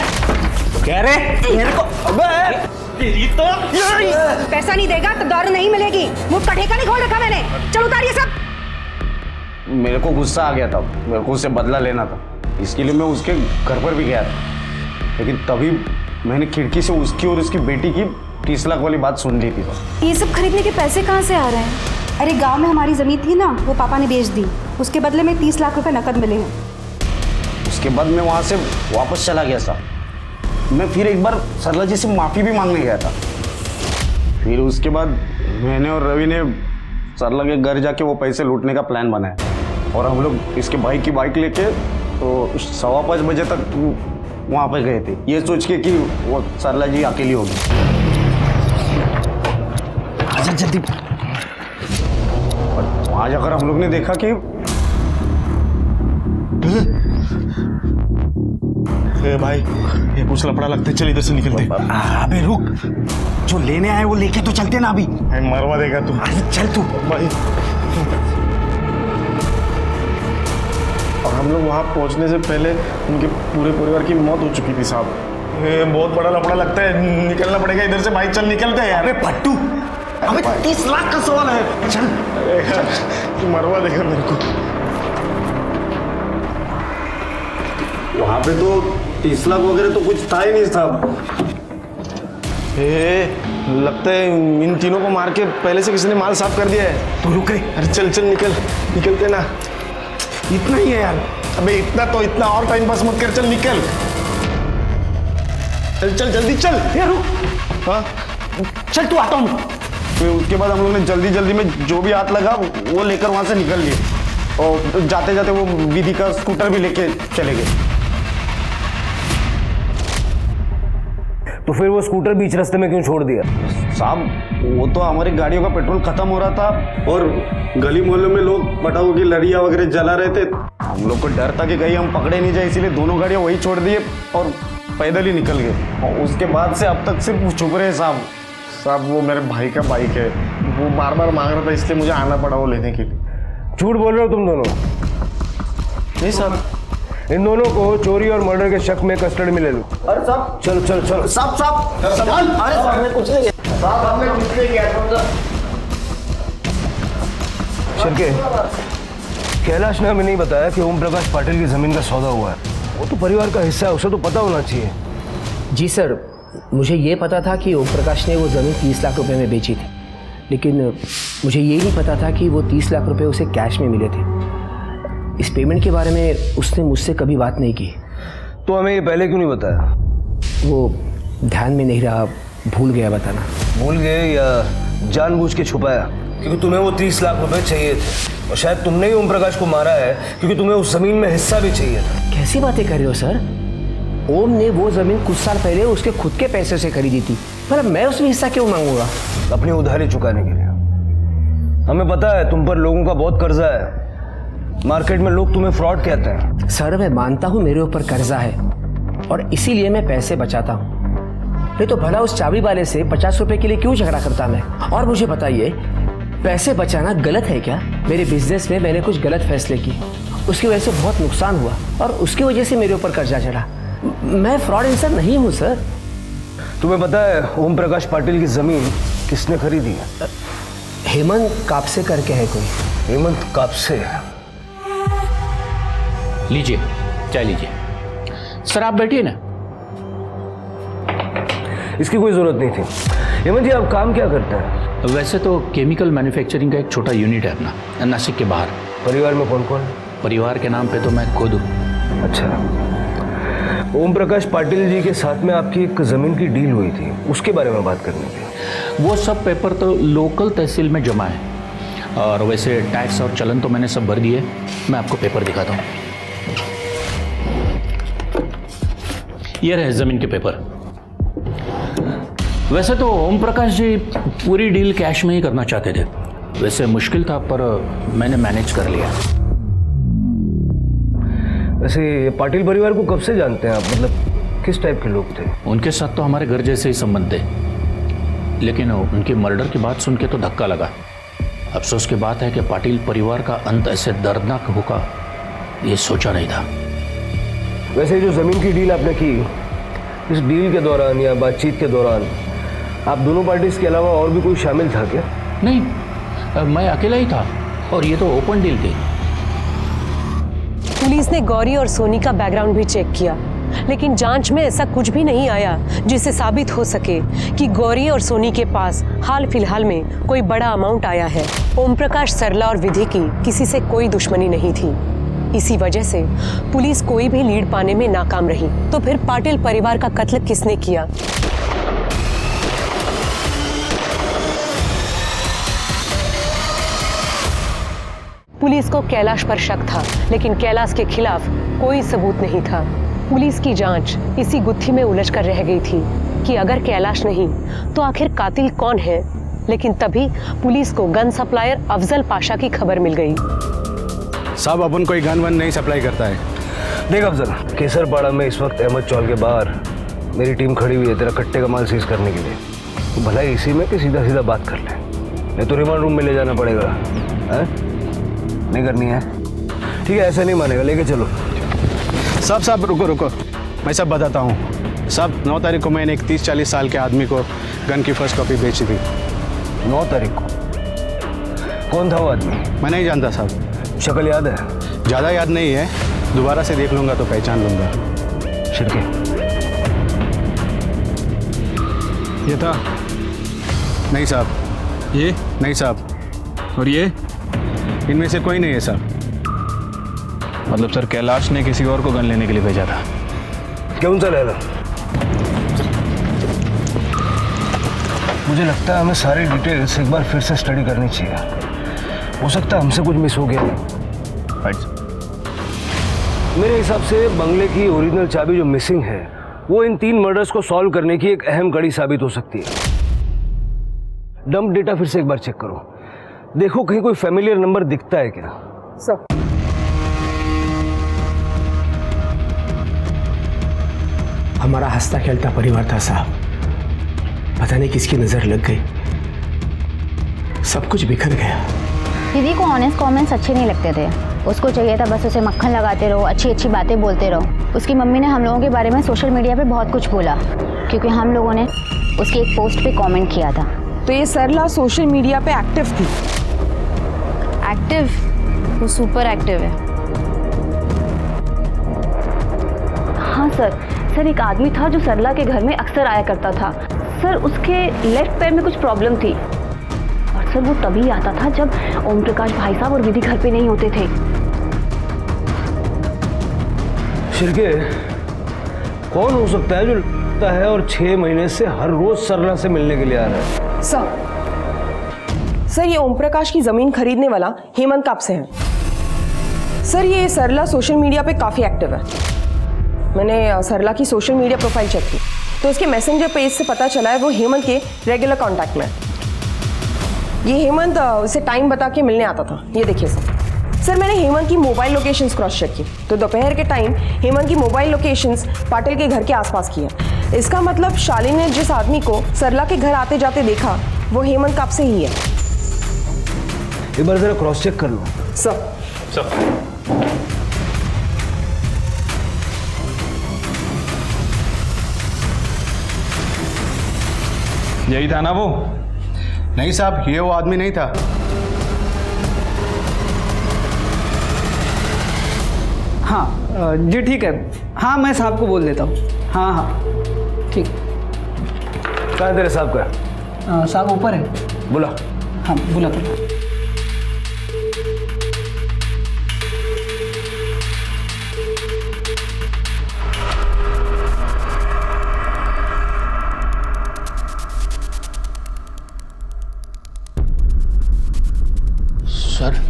कह रहे मेरे को तेरी तो पैसा नहीं देगा तो दारू नहीं मिलेगी। मुझ का ठेका नहीं खोल रखा मैंने। चलो उतारिए सब। मेरे को गुस्सा आ गया था, मेरे को उससे बदला लेना था, इसके लिए मैं उसके घर पर भी गया था। लेकिन तभी मैंने खिड़की से उसकी और उसकी बेटी की 30 लाख वाली बात सुन ली थी। ये सब खरीदने के पैसे कहाँ से आ रहे हैं? अरे गांव में हमारी जमीन थी ना, वो पापा ने बेच दी, उसके बदले में 30 लाख रुपए नकद मिले हैं। उसके बाद मैं वहाँ से वापस चला गया था। मैं फिर एक बार सरला जी से माफ़ी भी मांगने गया था। फिर उसके बाद मैंने और रवि ने सरला के घर जाके वो पैसे लूटने का प्लान बनाया और हम लोग इसके भाई की बाइक लेके तो 5:15 बजे तक वहाँ पे गए थे, ये सोच के कि वो सरला जी अकेली होगी। आजा जल्दी। और वहाँ जाकर हम लोग ने देखा कि भाई ये कुछ लफड़ा लगता है, चल इधर से निकलते। अबे रुक, जो लेने आए वो लेके तो चलते ना अभी। मरवा देगा तू। चल तू भाई। और हम लोग वहाँ पहुँचने से पहले उनके पूरे परिवार की मौत हो चुकी थी साहब। ये बहुत बड़ा लफड़ा लगता है, निकलना पड़ेगा इधर से भाई। चल निकलते हैं यार। अबे पट्टू, अबे 30 लाख का सवाल है। चल तू मरवा देगा मेरे को। वहाँ पे तो 30 लाख वगैरह तो कुछ था ही नहीं साहब। लगता है इन तीनों को मार के पहले से किसी ने माल साफ कर दिया है। तू रुके। अरे चल चल निकलते ना। इतना ही है यार। अबे इतना तो इतना, और टाइम पास मत कर, चल निकल। चल जल्दी चल। यार रुक। हाँ चल तू, आता हूँ। फिर उसके बाद हम लोग ने जल्दी में जो भी हाथ लगा वो लेकर वहां से निकल लिए, और जाते जाते वो विधि का स्कूटर भी लेके चले गए। तो फिर वो स्कूटर बीच रास्ते में क्यों छोड़ दिया? साहब वो तो हमारी गाड़ियों का पेट्रोल खत्म हो रहा था और गली मोहल्ले में लोग पटाखों की लड़ियां वगैरह जला रहे थे। हम लोग को डर था कि कहीं हम पकड़े नहीं जाए, इसीलिए दोनों गाड़ियां वही छोड़ दिए और पैदल ही निकल गए। और उसके बाद से अब तक सिर्फ छुप रहे साहब। साहब वो मेरे भाई का बाइक है, वो बार बार मांग रहा था, इसलिए मुझे आना पड़ा वो लेने के लिए। झूठ बोल रहे हो तुम दोनों? नहीं साहब, इन दोनों को चोरी और मर्डर के शक में कस्टडी में ले लो। अरे साहब चलो चलो चलो। साहब अरे हमने कुछ नहीं किया साहब, हमने कुछ नहीं किया। शिर्के, कैलाश ने हमें नहीं बताया कि ओम प्रकाश पाटिल की जमीन का सौदा हुआ है। वो तो परिवार का हिस्सा है, उसे तो पता होना चाहिए। जी सर, मुझे ये पता था कि ओम प्रकाश ने वो ज़मीन 30 लाख रुपए में बेची थी, लेकिन मुझे ये नहीं पता था कि वो 30 लाख रुपए उसे कैश में मिले थे। इस पेमेंट के बारे में उसने मुझसे कभी बात नहीं की। तो हमें ये पहले क्यों नहीं बताया? वो ध्यान में नहीं रहा, भूल गया बताना। भूल गए या जानबूझ के छुपाया? क्योंकि तुम्हें वो 30 लाख रुपए चाहिए थे, और शायद तुमने ही ओम प्रकाश को मारा है क्योंकि तुम्हें उस जमीन में हिस्सा भी चाहिए था। कैसी बातें कर रहे हो सर? ओम ने वो जमीन कुछ साल पहले उसके खुद के पैसे से खरीदी थी, पर अब मैं उसमें हिस्सा क्यों मांगूंगा? अपनी उधारी चुकाने के लिए। हमें पता है तुम पर लोगों का बहुत कर्जा है, मार्केट में लोग तुम्हें फ्रॉड कहते हैं। सर मैं मानता हूँ मेरे ऊपर कर्जा है और इसीलिए मैं पैसे बचाता हूँ, नहीं तो भला उस चाबी वाले से 50 रुपए के लिए क्यों झगड़ा करता मैं? और मुझे बताइए, पैसे बचाना गलत है क्या? मेरे बिजनेस में मैंने कुछ गलत फैसले किए, उसकी वजह से बहुत नुकसान हुआ और उसकी वजह से मेरे ऊपर कर्जा चढ़ा। मैं फ्रॉड इंसान नहीं हूँ सर। तुम्हें पता है ओम प्रकाश पाटिल की जमीन किसने खरीदी है? हेमंत कापसे करके है कोई। हेमंत कापसे? लीजिए चाय लीजिए। सर आप बैठिए ना। इसकी कोई जरूरत नहीं थी। हेमंत जी आप काम क्या करते हैं? वैसे तो केमिकल मैन्युफैक्चरिंग का एक छोटा यूनिट है अपना, नासिक के बाहर। परिवार में कौन कौन? परिवार के नाम पे तो मैं खुद हूँ। अच्छा, ओम प्रकाश पाटिल जी के साथ में आपकी एक जमीन की डील हुई थी, उसके बारे में बात करनी थी। वो सब पेपर तो लोकल तहसील में जमा है, और वैसे टैक्स और चलन तो मैंने सब भर दिए। मैं आपको पेपर दिखाता हूँ। ये रहे जमीन के पेपर। वैसे तो ओम प्रकाश जी पूरी डील कैश में ही करना चाहते थे, वैसे मुश्किल था पर मैंने मैनेज कर लिया। वैसे पाटिल परिवार को कब से जानते हैं आप? मतलब किस टाइप के लोग थे? उनके साथ तो हमारे घर जैसे ही संबंध थे, लेकिन उनके मर्डर की बात सुन के तो धक्का लगा। अफसोस की बात है कि पाटिल परिवार का अंत ऐसे दर्दनाक होगा ये सोचा नहीं था। वैसे जो ज़मीन की डील आपने की, इस डील के दौरान या बातचीत के दौरान आप दोनों पार्टीज के अलावा और भी कोई शामिल था क्या? नहीं, मैं अकेला ही था और ये तो ओपन डील थी। पुलिस ने गौरी और सोनी का बैकग्राउंड भी चेक किया, लेकिन जांच में ऐसा कुछ भी नहीं आया जिससे साबित हो सके कि गौरी और सोनी के पास हाल फिलहाल में कोई बड़ा अमाउंट आया है। ओम प्रकाश, सरला और विधि की किसी से कोई दुश्मनी नहीं थी। इसी वजह से पुलिस कोई भी लीड पाने में नाकाम रही। तो फिर पाटिल परिवार का कत्ल किसने किया? पुलिस को कैलाश पर शक था, लेकिन कैलाश के खिलाफ कोई सबूत नहीं था। पुलिस की जांच इसी गुत्थी में उलझ कर रह गई थी कि अगर कैलाश नहीं तो आखिर कातिल कौन है। लेकिन तभी पुलिस को गन सप्लायर अफजल पाशा की खबर मिल गई। साहब अपन कोई गन वन नहीं सप्लाई करता है। देख अफजल, केसरपाड़ा में इस वक्त अहमद चौल के बाहर मेरी टीम खड़ी हुई है तेरा कट्टे का माल सीज करने के लिए। तो भला इसी में कि सीधा सीधा बात कर ले, नहीं तो रिमांड रूम में ले जाना पड़ेगा। है? नहीं करनी है? ठीक है, ऐसा नहीं मानेगा, लेके चलो। साहब रुको, मैं सब बताता हूँ। साहब 9 तारीख को मैंने एक 30-40 साल के आदमी को गन की फर्स्ट कॉपी बेची थी। 9 तारीख को? कौन था वो आदमी? मैं नहीं जानता साहब। शक्ल याद है? ज़्यादा याद नहीं है, दोबारा से देख लूँगा तो पहचान लूँगा। शिरके, ये था? नहीं साहब। ये? नहीं साहब। और ये? इनमें से कोई नहीं है साहब। मतलब सर कैलाश ने किसी और को गन लेने के लिए भेजा था। क्यों सा लैला? मुझे लगता है हमें सारी डिटेल्स एक बार फिर से स्टडी करनी चाहिए। हो सकता है हमसे कुछ मिस हो गया। मेरे हिसाब से बंगले की ओरिजिनल चाबी जो मिसिंग है वो इन 3 मर्डर्स को सॉल्व करने की एक अहम कड़ी साबित हो सकती है। डंप डेटा फिर से एक बार चेक करो, देखो कहीं कोई फैमिलियर नंबर दिखता है क्या। सर हमारा हंसता खेलता परिवार था साहब, पता नहीं किसकी नजर लग गई, सब कुछ बिखर गया। दीदी को ऑनेस्ट कमेंट्स अच्छे नहीं लगते थे, उसको चाहिए था बस उसे मक्खन लगाते रहो, अच्छी अच्छी बातें बोलते रहो। उसकी मम्मी ने हम लोगों के बारे में सोशल मीडिया पे बहुत कुछ बोला क्योंकि हम लोगों ने उसकी एक पोस्ट पे कमेंट किया था। तो ये सरला सोशल मीडिया पे एक्टिव थी? एक्टिव? वो सुपर एक्टिव है। हाँ सर एक आदमी था जो सरला के घर में अक्सर आया करता था। सर उसके लेफ्ट पैर में कुछ प्रॉब्लम थी और सर वो तभी आता था जब ओम प्रकाश भाई साहब और विधि घर पे नहीं होते थे। शिरके, कौन हो सकता है जो लगता है और 6 महीने से हर रोज सरला से मिलने के लिए आ रहा है? सर ये ओम प्रकाश की जमीन खरीदने वाला हेमंत कब से है? सर ये सरला सोशल मीडिया पे काफी एक्टिव है। मैंने सरला की सोशल मीडिया प्रोफाइल चेक की तो उसके मैसेंजर पेज से पता चला है वो हेमंत के रेगुलर कांटेक्ट में। ये हेमंत उसे टाइम बता के मिलने आता था। ये देखिए सर मैंने हेमंत की मोबाइल लोकेशंस क्रॉस चेक की तो दोपहर के टाइम हेमंत की मोबाइल लोकेशंस पाटिल के घर के आसपास की है। इसका मतलब शालिनी ने जिस आदमी को सरला के घर आते जाते देखा वो हेमंत कब से ही है। एक बार जरा क्रॉस चेक कर लो। सर यही था ना वो? नहीं साहब, ये वो आदमी नहीं था। हाँ जी ठीक है। हाँ मैं साहब को बोल देता हूँ। हाँ हाँ ठीक। कहाँ है तेरे साहब का? साहब ऊपर है। बुला। हाँ बुला बुला। सर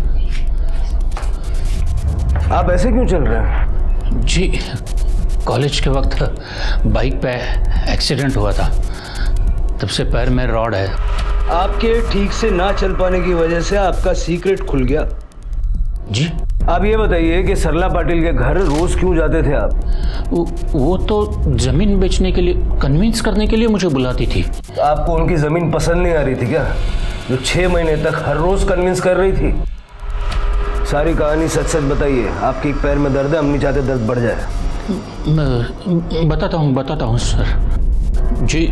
आप ऐसे क्यों चल रहे हैं? जी कॉलेज के वक्त बाइक पे एक्सीडेंट हुआ था, तब से पैर में रॉड है। आपके ठीक से ना चल पाने की वजह से आपका सीक्रेट खुल गया। जी आप ये बताइए कि सरला पाटिल के घर रोज क्यों जाते थे आप? वो तो जमीन बेचने के लिए, कन्विंस करने के लिए मुझे बुलाती थी। आपको उनकी जमीन पसंद नहीं आ रही थी क्या, जो 6 महीने तक हर रोज कन्विंस कर रही थी? सारी कहानी सच सच बताइए। आपके एक पैर में दर्द है, हम नहीं चाहते दर्द बढ़ जाए। मैं बताता हूँ सर। जी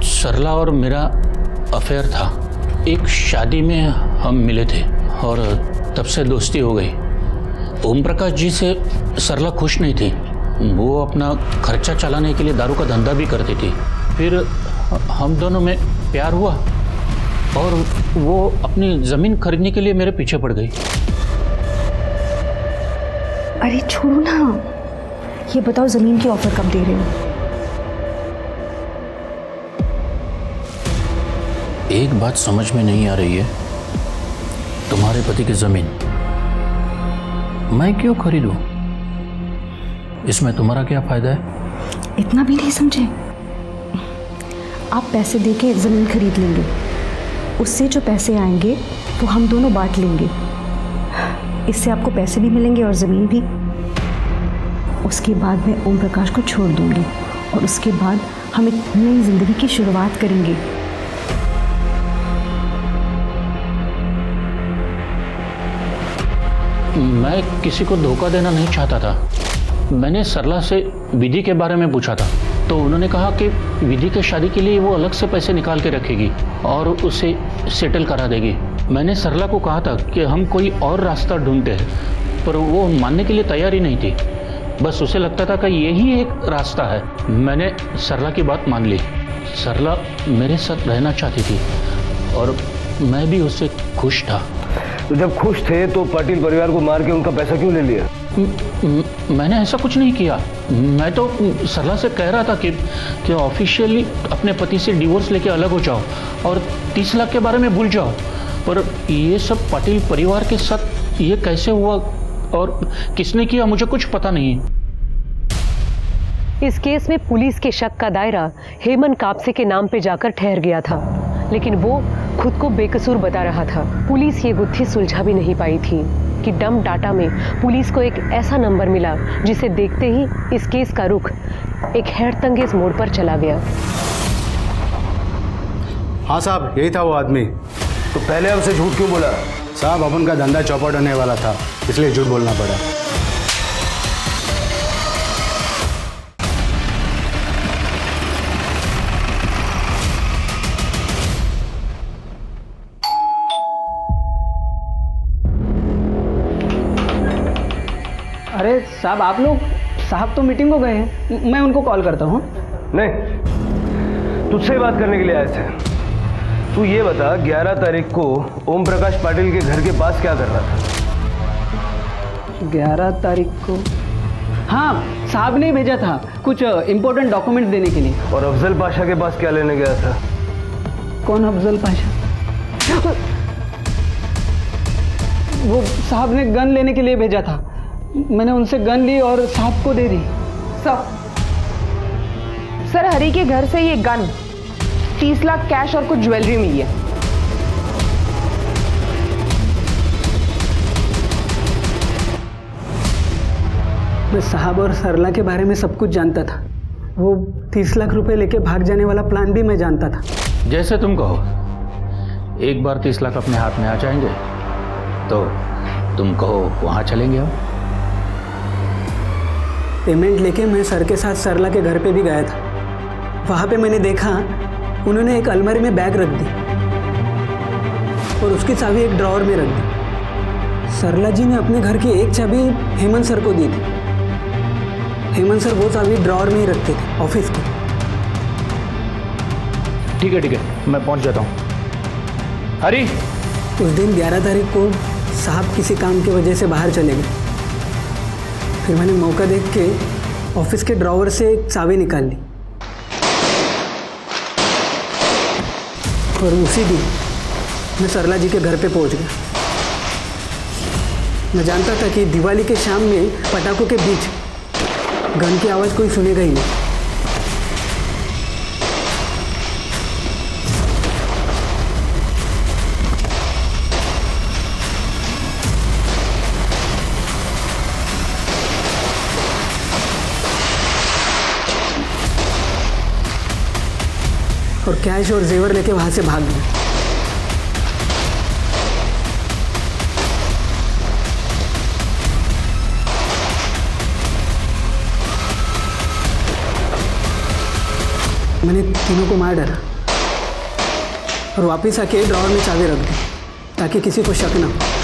सरला और मेरा अफेयर था। एक शादी में हम मिले थे और तब से दोस्ती हो गई। ओम प्रकाश जी से सरला खुश नहीं थी, वो अपना खर्चा चलाने के लिए दारू का धंधा भी करती थी। फिर हम दोनों में प्यार हुआ और वो अपनी ज़मीन खरीदने के लिए मेरे पीछे पड़ गई। अरे छोड़ो ना, ये बताओ जमीन की ऑफर कब दे रहे हो? एक बात समझ में नहीं आ रही है, तुम्हारे पति की जमीन मैं क्यों खरीदूं? इसमें तुम्हारा क्या फायदा है? इतना भी नहीं समझे? आप पैसे देके जमीन खरीद लेंगे, उससे जो पैसे आएंगे वो हम दोनों बांट लेंगे। इससे आपको पैसे भी मिलेंगे और ज़मीन भी। उसके बाद मैं ओम प्रकाश को छोड़ दूंगी और उसके बाद हम एक नई जिंदगी की शुरुआत करेंगे। मैं किसी को धोखा देना नहीं चाहता था। मैंने सरला से विधि के बारे में पूछा था तो उन्होंने कहा कि विधि के शादी के लिए वो अलग से पैसे निकाल के रखेगी और उसे सेटल करा देगी। मैंने सरला को कहा था कि हम कोई और रास्ता ढूंढते हैं, पर वो मानने के लिए तैयार ही नहीं थी। बस उसे लगता था कि यही एक रास्ता है। मैंने सरला की बात मान ली। सरला मेरे साथ रहना चाहती थी और मैं भी उससे खुश था। तो जब खुश थे तो पाटिल परिवार को मार के उनका पैसा क्यों ले लिया? मैंने ऐसा कुछ नहीं किया। मैं तो सरला से कह रहा था कि ऑफिशियली अपने पति से डिवोर्स लेके अलग हो जाओ और 30 लाख के बारे में भूल जाओ। पर ये सब पाटिल परिवार के साथ ये कैसे हुआ और किसने किया, मुझे कुछ पता नहीं। इस केस में पुलिस के शक का दायरा हेमंत कापसे के नाम पे जाकर ठहर गया था, लेकिन वो खुद को बेकसूर बता रहा था। पुलिस ये गुत्थी सुलझा भी नहीं पाई थी कि डंप डाटा में पुलिस को एक ऐसा नंबर मिला जिसे देखते ही इस केस का रुख एक हैरतअंगेज मोड़ पर चला गया। हाँ साहब, यही था वो आदमी। तो पहले हमसे झूठ क्यों बोला? साहब, अपन का धंधा चौपट होने वाला था, इसलिए झूठ बोलना पड़ा। अरे साहब, आप लोग, साहब तो मीटिंग को गए हैं, मैं उनको कॉल करता हूँ। नहीं, तुझसे बात करने के लिए आए थे। तू ये बता, 11 तारीख को ओम प्रकाश पाटिल के घर के पास क्या कर रहा था? 11 तारीख को? हाँ, साहब ने भेजा था कुछ इम्पोर्टेंट डॉक्यूमेंट देने के लिए। और अफजल पाशा के पास क्या लेने गया था? कौन अफजल पाशा? वो साहब ने गन लेने के लिए भेजा था। मैंने उनसे गन ली और साहब को दे दी। सर, हरी के घर से ये गन, 30 लाख कैश और कुछ ज्वेलरी मिली है। मैं साहब और सरला के बारे में सब कुछ जानता था। वो 30 लाख रुपए लेके भाग जाने वाला प्लान भी मैं जानता था। जैसे तुम कहो। एक बार 30 लाख अपने हाथ में आ जाएंगे तो तुम कहो वहां चलेंगे हम। पेमेंट लेके मैं सर के साथ सरला के घर पे भी गया था। वहाँ पे मैंने देखा उन्होंने एक अलमारी में बैग रख दी और उसकी चाबी एक ड्रॉअर में रख दी। सरला जी ने अपने घर की एक चाबी हेमंत सर को दी थी। हेमंत सर वो चाबी ड्रॉअर में ही रखते थे ऑफिस की। ठीक है, मैं पहुंच जाता हूँ। हरी, उस दिन 11 तारीख को साहब किसी काम की वजह से बाहर चले गए। फिर मैंने मौका देख के ऑफिस के ड्रॉअर से एक चाबी निकाल ली और उसी दिन मैं सरला जी के घर पे पहुंच गया। मैं जानता था कि दिवाली के शाम में पटाखों के बीच गन की आवाज़ कोई सुनेगा ही नहीं। और कैश और जेवर लेके वहां से भाग गए। मैंने तीनों को मार डाला और वापस आके ड्रॉअर में चाबी रख दी ताकि किसी को शक ना हो।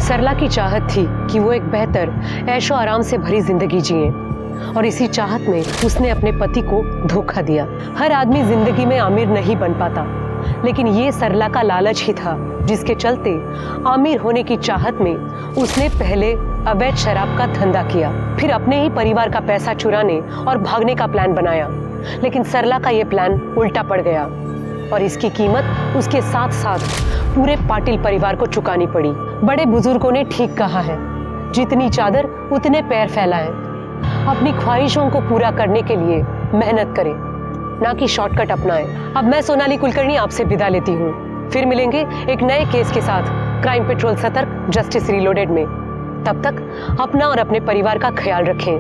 सरला की चाहत थी कि वो एक बेहतर ऐशो आराम से भरी जिंदगी जिए और इसी चाहत में उसने अपने पति को धोखा दिया। हर आदमी जिंदगी में अमीर नहीं बन पाता, लेकिन ये सरला का लालच ही था जिसके चलते अमीर होने की चाहत में उसने पहले अवैध शराब का धंधा किया, फिर अपने ही परिवार का पैसा चुराने और भागने का प्लान बनाया। लेकिन सरला का ये प्लान उल्टा पड़ गया और इसकी कीमत उसके साथ साथ पूरे पाटिल परिवार को चुकानी पड़ी। बड़े बुजुर्गों ने ठीक कहा है, जितनी चादर उतने पैर फैलाएं। अपनी ख्वाहिशों को पूरा करने के लिए मेहनत करें, ना कि शॉर्टकट अपनाएं। अब मैं सोनाली कुलकर्णी आपसे विदा लेती हूँ। फिर मिलेंगे एक नए केस के साथ क्राइम पेट्रोल सतर्क जस्टिस रीलोडेड में। तब तक अपना और अपने परिवार का ख्याल रखें,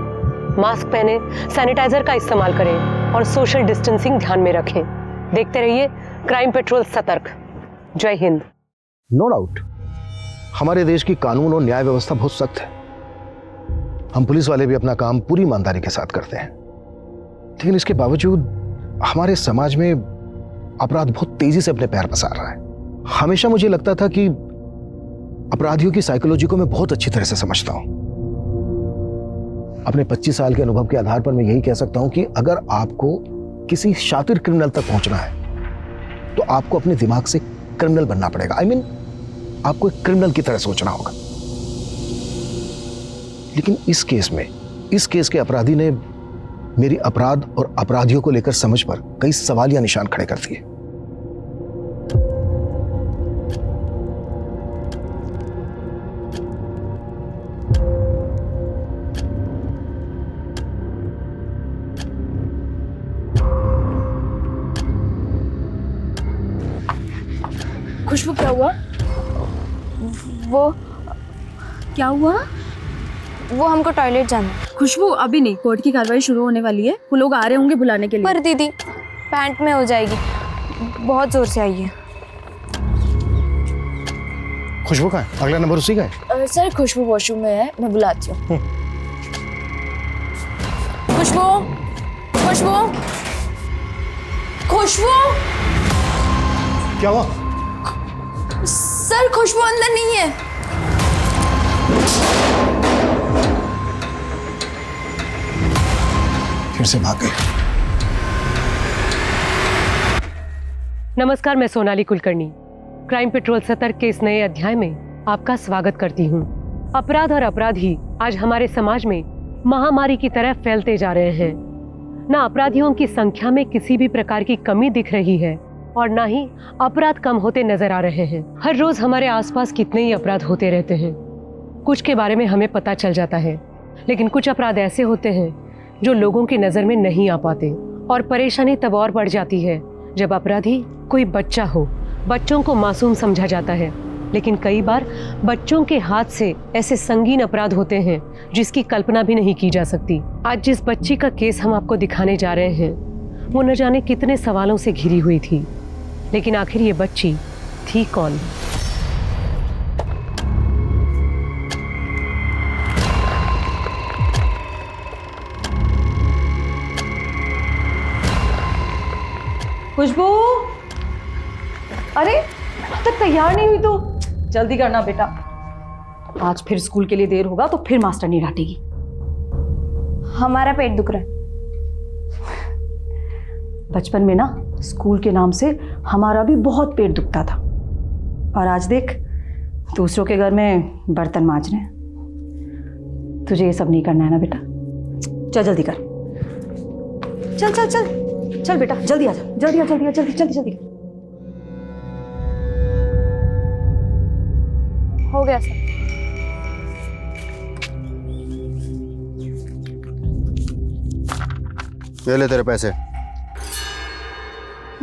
मास्क पहने, सैनिटाइजर का इस्तेमाल करें और सोशल डिस्टेंसिंग ध्यान में रखें। देखते रहिए क्राइम पेट्रोल सतर्क। जय हिंद। नो डाउट हमारे देश की कानून और न्याय व्यवस्था बहुत सख्त है। हम पुलिस वाले भी अपना काम पूरी ईमानदारी के साथ करते हैं, लेकिन इसके बावजूद हमारे समाज में अपराध बहुत तेजी से अपने पैर पसार रहा है। हमेशा मुझे लगता था कि अपराधियों की साइकोलॉजी को मैं बहुत अच्छी तरह से समझता हूं। अपने 25 साल के अनुभव के आधार पर मैं यही कह सकता हूं कि अगर आपको किसी शातिर क्रिमिनल तक पहुंचना है तो आपको अपने दिमाग से क्रिमिनल बनना पड़ेगा। I mean, आपको एक क्रिमिनल की तरह सोचना होगा। लेकिन इस केस के अपराधी ने मेरी अपराध और अपराधियों को लेकर समझ पर कई सवालिया निशान खड़े कर दिए। खुशबू क्या हुआ? वो क्या हुआ? वो हमको टॉयलेट जाना है। खुशबू अभी नहीं, कोर्ट की कार्रवाई शुरू होने वाली है, वो लोग आ रहे होंगे बुलाने के लिए। पर दीदी पैंट में हो जाएगी, बहुत जोर से आई है। खुशबू का है? अगला नंबर उसी का है? सर खुशबू वॉशरूम में है, मैं बुलाती हूँ। खुशबू, खुशबू, खुशबू, क्या हुआ? सर खुशबू अंदर नहीं है। फिर से भाग गए। नमस्कार, मैं सोनाली कुलकर्णी। क्राइम पेट्रोल सतर्क के इस नए अध्याय में आपका स्वागत करती हूँ। अपराध और अपराधी आज हमारे समाज में महामारी की तरह फैलते जा रहे हैं। न अपराधियों की संख्या में किसी भी प्रकार की कमी दिख रही है और न ही अपराध कम होते नजर आ रहे हैं। हर रोज हमारे आसपास कितने ही अपराध होते रहते हैं। कुछ के बारे में हमें पता चल जाता है, लेकिन कुछ अपराध ऐसे होते हैं जो लोगों की नजर में नहीं आ पाते। और परेशानी तब और बढ़ जाती है जब अपराधी कोई बच्चा हो। बच्चों को मासूम समझा जाता है, लेकिन कई बार बच्चों के हाथ से ऐसे संगीन अपराध होते हैं जिसकी कल्पना भी नहीं की जा सकती। आज जिस बच्ची का केस हम आपको दिखाने जा रहे हैं वो न जाने कितने सवालों से घिरी हुई थी, लेकिन आखिर ये बच्ची थी कौन? खुशबू, अरे अब तक तैयार नहीं हुई तो जल्दी करना बेटा। आज फिर स्कूल के लिए देर होगा तो फिर मास्टर नहीं डांटेगी। हमारा पेट दुख रहा है। बचपन में ना स्कूल के नाम से हमारा भी बहुत पेट दुखता था, और आज देख दूसरों के घर में बर्तन मांज रहे हैं। तुझे ये सब नहीं करना है ना बेटा। चल जल्दी कर, चल चल चल चल बेटा, जल्दी आ जा, जल्दी आ, जल्दी आ, जल्दी जल्दी जल्दी। हो गया सर। ये ले तेरे पैसे।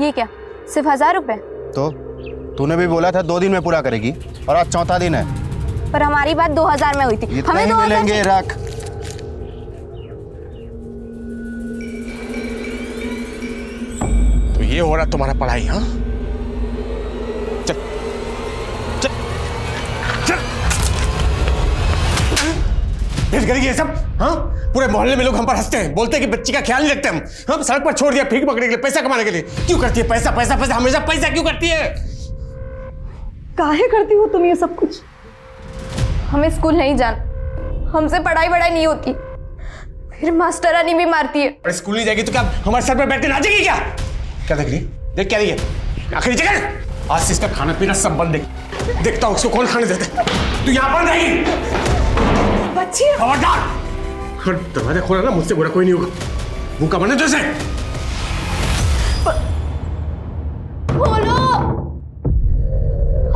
ये क्या, सिर्फ 1000 रुपए? तो तूने भी बोला था 2 दिन में पूरा करेगी, और आज चौथा दिन है। पर हमारी बात 2000 में हुई थी। हमें 2000 मिलेंगे। रख। तो ये हो रहा तुम्हारा पढ़ाई? हाँ, चल चल चल। फिर करेगी ये सब? हाँ, पूरे मोहल्ले में लोग हम पर हंसते हैं, बोलते हैं कि बच्ची का ख्याल नहीं रखते हम। हम सड़क पर छोड़ दिया भीख पकड़ने के लिए, पैसा कमाने के लिए। क्यों करती है पैसा पैसा पैसा, हमेशा पैसा क्यों करती है? काहे करती हो तुम ये सब कुछ? हमें स्कूल नहीं जाना, हमसे पढ़ाई वढ़ाई नहीं होती, फिर मास्टरानी भी मारती है। अरे स्कूल नहीं जाएगी तो क्या हमारे सर पर बैठ के नाचेगी क्या? क्या देख रही? देख क्या रही है? आखिरी जगह आज से इसका खाना पीना सब बंद। देखता हूँ उसको कौन खाने देता। तू यहाँ बंद रहेगी। बच्ची खबरदार, दरवाजा खोला ना, मुझसे बुरा कोई नहीं होगा। मुंह का बने जैसे। खोलो,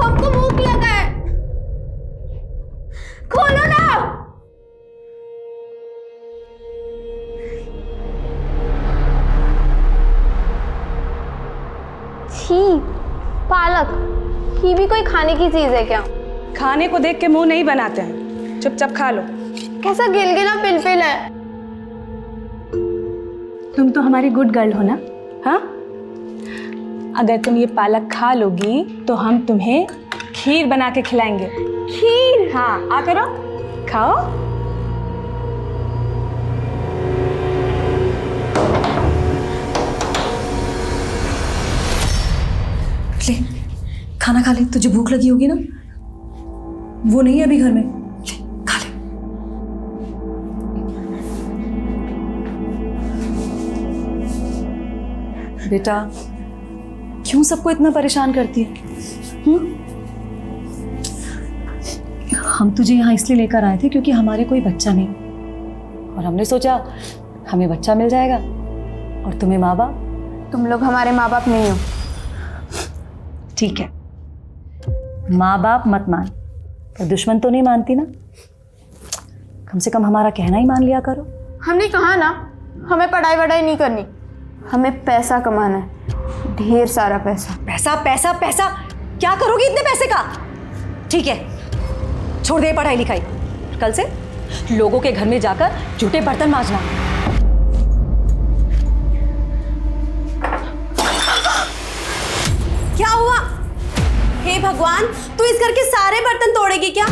हमको भूख लगा है, खोलो ना। छी, पालक, ये भी कोई खाने की चीज है क्या? खाने को देख के मुंह नहीं बनाते हैं, चुपचाप खा लो। कैसा गिलगिला पिलपिल है। तुम तो हमारी गुड गर्ल हो ना? हाँ, अगर तुम ये पालक खा लोगी तो हम तुम्हें खीर बना के खिलाएंगे। खीर? हाँ, आ करो, खाओ। ले, खाना खा ले, तुझे भूख लगी होगी ना। वो नहीं है अभी घर में। खा ले। बेटा क्यों सबको इतना परेशान करती है? हम तुझे यहाँ इसलिए लेकर आए थे क्योंकि हमारे कोई बच्चा नहीं, और हमने सोचा हमें बच्चा मिल जाएगा और तुम्हें माँ बाप। तुम लोग हमारे माँ बाप नहीं हो। ठीक है, माँ बाप मत मान, पर दुश्मन तो नहीं मानती ना। कम से कम हमारा कहना ही मान लिया करो। हमने कहा ना, हमें पढ़ाई वढ़ाई नहीं करनी, हमें पैसा कमाना है, ढेर सारा पैसा। पैसा पैसा पैसा, क्या करोगी इतने पैसे का? ठीक है, छोड़ दे पढ़ाई लिखाई, कल से लोगों के घर में जाकर झूठे बर्तन मांजना। क्या हुआ? हे भगवान, तू इस घर के सारे बर्तन तोड़ेगी क्या?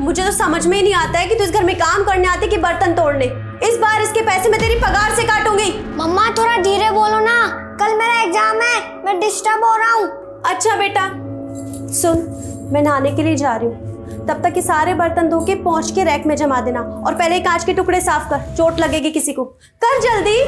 मुझे तो समझ में ही नहीं आता है कि तू इस घर में काम करने आती कि बर्तन तोड़ने। इस बार इसके पैसे मैं तेरी पगार से काटूंगी। मम्मा थोड़ा धीरे बोलो ना, कल मेरा एग्जाम है, मैं डिस्टर्ब हो रहा हूँ। अच्छा बेटा सुन, मैं नहाने के लिए जा रही हूँ, तब तक ये सारे बर्तन धो के पहुंच के रैक में जमा देना, और पहले कांच के टुकड़े साफ कर, चोट लगेगी किसी को। कर जल्दी।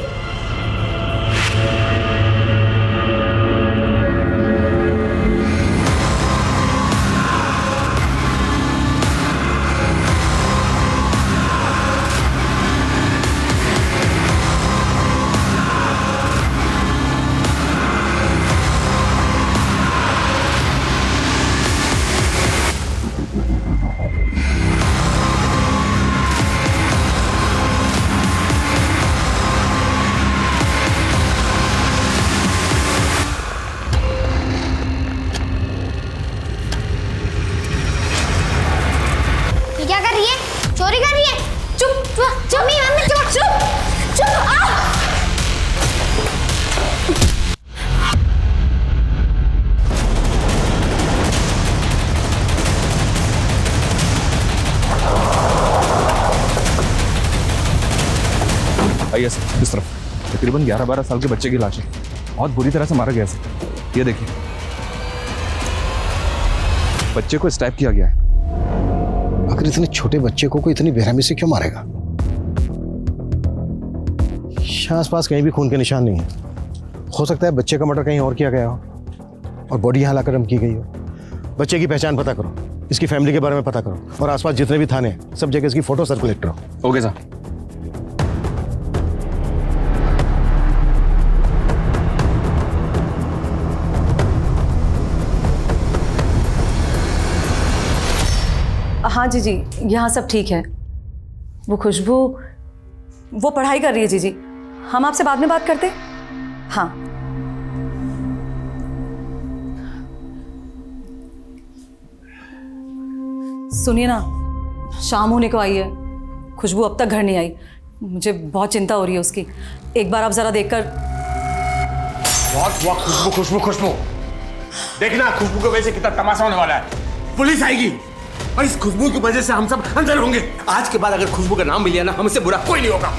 क्या कर रही है? चोरी कर रही है? चुप चुप चुप चुप चुप चुप। आइए सर, इस तरफ। तकरीबन 11-12 साल के बच्चे की लाश है, बहुत बुरी तरह से मारा गया सर। ये देखिए, बच्चे को स्टैब किया गया है। आखिर इतने छोटे बच्चे को कोई इतनी बेरहमी से क्यों मारेगा? आसपास कहीं भी खून के निशान नहीं है। हो सकता है बच्चे का मर्डर कहीं और किया गया हो और बॉडी यहाँ लाकर डंप की गई हो। बच्चे की पहचान पता करो, इसकी फैमिली के बारे में पता करो, और आसपास जितने भी थाने हैं सब जगह इसकी फोटो सर्कुलेट करो। Okay sir. हाँ जीजी, यहाँ सब ठीक है। वो खुशबू वो पढ़ाई कर रही है जीजी, हम आपसे बाद में बात करते। हाँ सुनिए ना, शाम होने को आई है, खुशबू अब तक घर नहीं आई, मुझे बहुत चिंता हो रही है उसकी। एक बार आप जरा देखकर। बहुत हुआ खुशबू खुशबू खुशबू, देखना खुशबू की वजह से कितना तमाशा होने वाला है। पुलिस आएगी और इस खुशबू की वजह से हम सब अंदर होंगे। आज के बाद अगर खुशबू का नाम भी लिया ना, हमसे बुरा कोई नहीं होगा।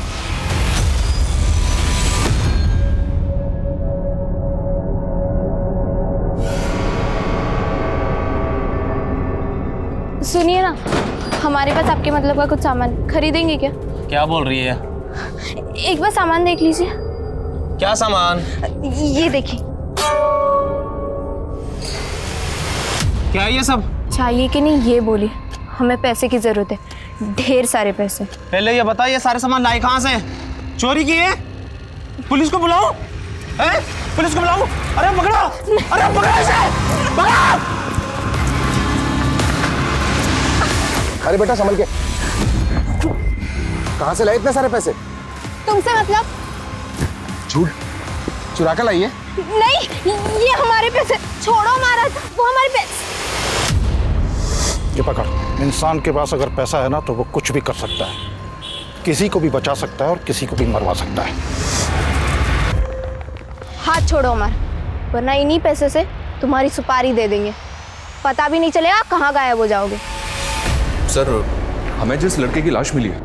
सुनिए ना, हमारे पास आपके मतलब का कुछ सामान खरीदेंगे क्या? क्या बोल रही है? एक बार सामान देख लीजिए। क्या सामान? ये देखिए। क्या ये सब? चाहिए कि नहीं ये बोलिए, हमें पैसे की जरूरत है, ढेर सारे पैसे। पहले ये बताइए, ये सारे सामान लाए कहाँ से? चोरी किए? पुलिस को बुलाओ। पुलिस को बुलाओ। अरे पकड़ो, अरे पकड़ो इसे, पकड़ो। अरे बेटा संभल के, कहाँ से लाए इतने सारे पैसे? तुमसे मतलब? झूठ, चुरा कर लाइए। नहीं, ये हमारे पैसे। छोड़ो महाराज, वो हमारे पैसे। ये पकड़, इंसान के पास अगर पैसा है ना तो वो कुछ भी कर सकता है, किसी को भी बचा सकता है और किसी को भी मरवा सकता है। हाथ छोड़ो उमर, वरना इन्हीं पैसे से तुम्हारी सुपारी दे देंगे, पता भी नहीं चलेगा कहाँ गायब हो जाओगे। सर, हमें जिस लड़के की लाश मिली है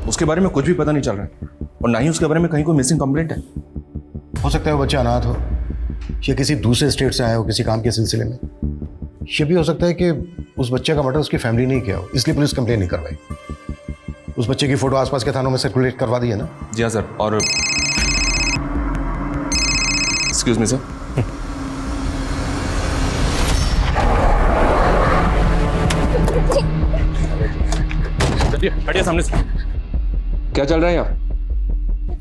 उसके बारे में कुछ भी पता नहीं चल रहा है, और ना ही उसके बारे में कहीं कोई मिसिंग कंप्लेंट है। हो सकता है वो बच्चा अनाथ हो, या किसी दूसरे स्टेट से आया हो किसी काम के सिलसिले में। ये भी हो सकता है कि उस बच्चे का मर्डर उसकी फैमिली नहीं किया हो, इसलिए पुलिस कंप्लेन नहीं करवाई। उस बच्चे की फोटो आसपास के थानों में सर्कुलेट करवा दी है ना? जी हाँ सर। और एक्सक्यूज मी सर, हटिए सामने से। क्या चल रहा है यहाँ?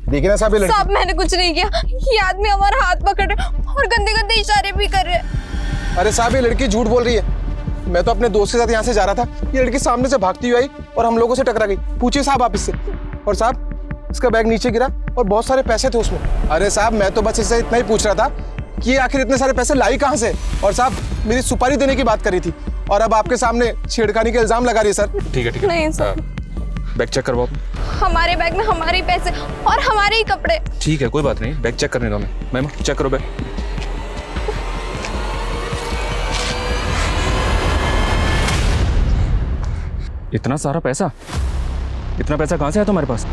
देखिए ना साहब, ये लड़की। साहब मैंने कुछ नहीं किया, ये आदमी हमारा हाथ पकड़ रहे और गंदे गंदे इशारे भी कर रहे हैं। अरे साहब, ये लड़की झूठ बोल रही है। मैं तो अपने दोस्त के साथ यहाँ से जा रहा था, ये लड़की सामने से भागती हुई आई और हम लोगों से टकरा गई। पूछिए साहब आप इससे। और साहब, इसका बैग नीचे गिरा और बहुत सारे पैसे थे उसमें। अरे साहब, मैं तो बस इससे इतना ही पूछ रहा था कि ये आखिर इतने सारे पैसे लाई कहाँ से। और साहब, मेरी सुपारी देने की बात करी थी और अब आपके सामने छेड़खानी के इल्जाम लगा रही है सर। ठीक है ठीक है। नहीं सर, बैग चेक करवाओ। हमारे बैग में हमारे ही पैसे और हमारे ही कपड़े। ठीक है, कोई बात नहीं, बैग चेक करने दो हमें। मैम चेक करो बैग। इतना सारा पैसा? इतना पैसा कहां से आया तुम्हारे पास?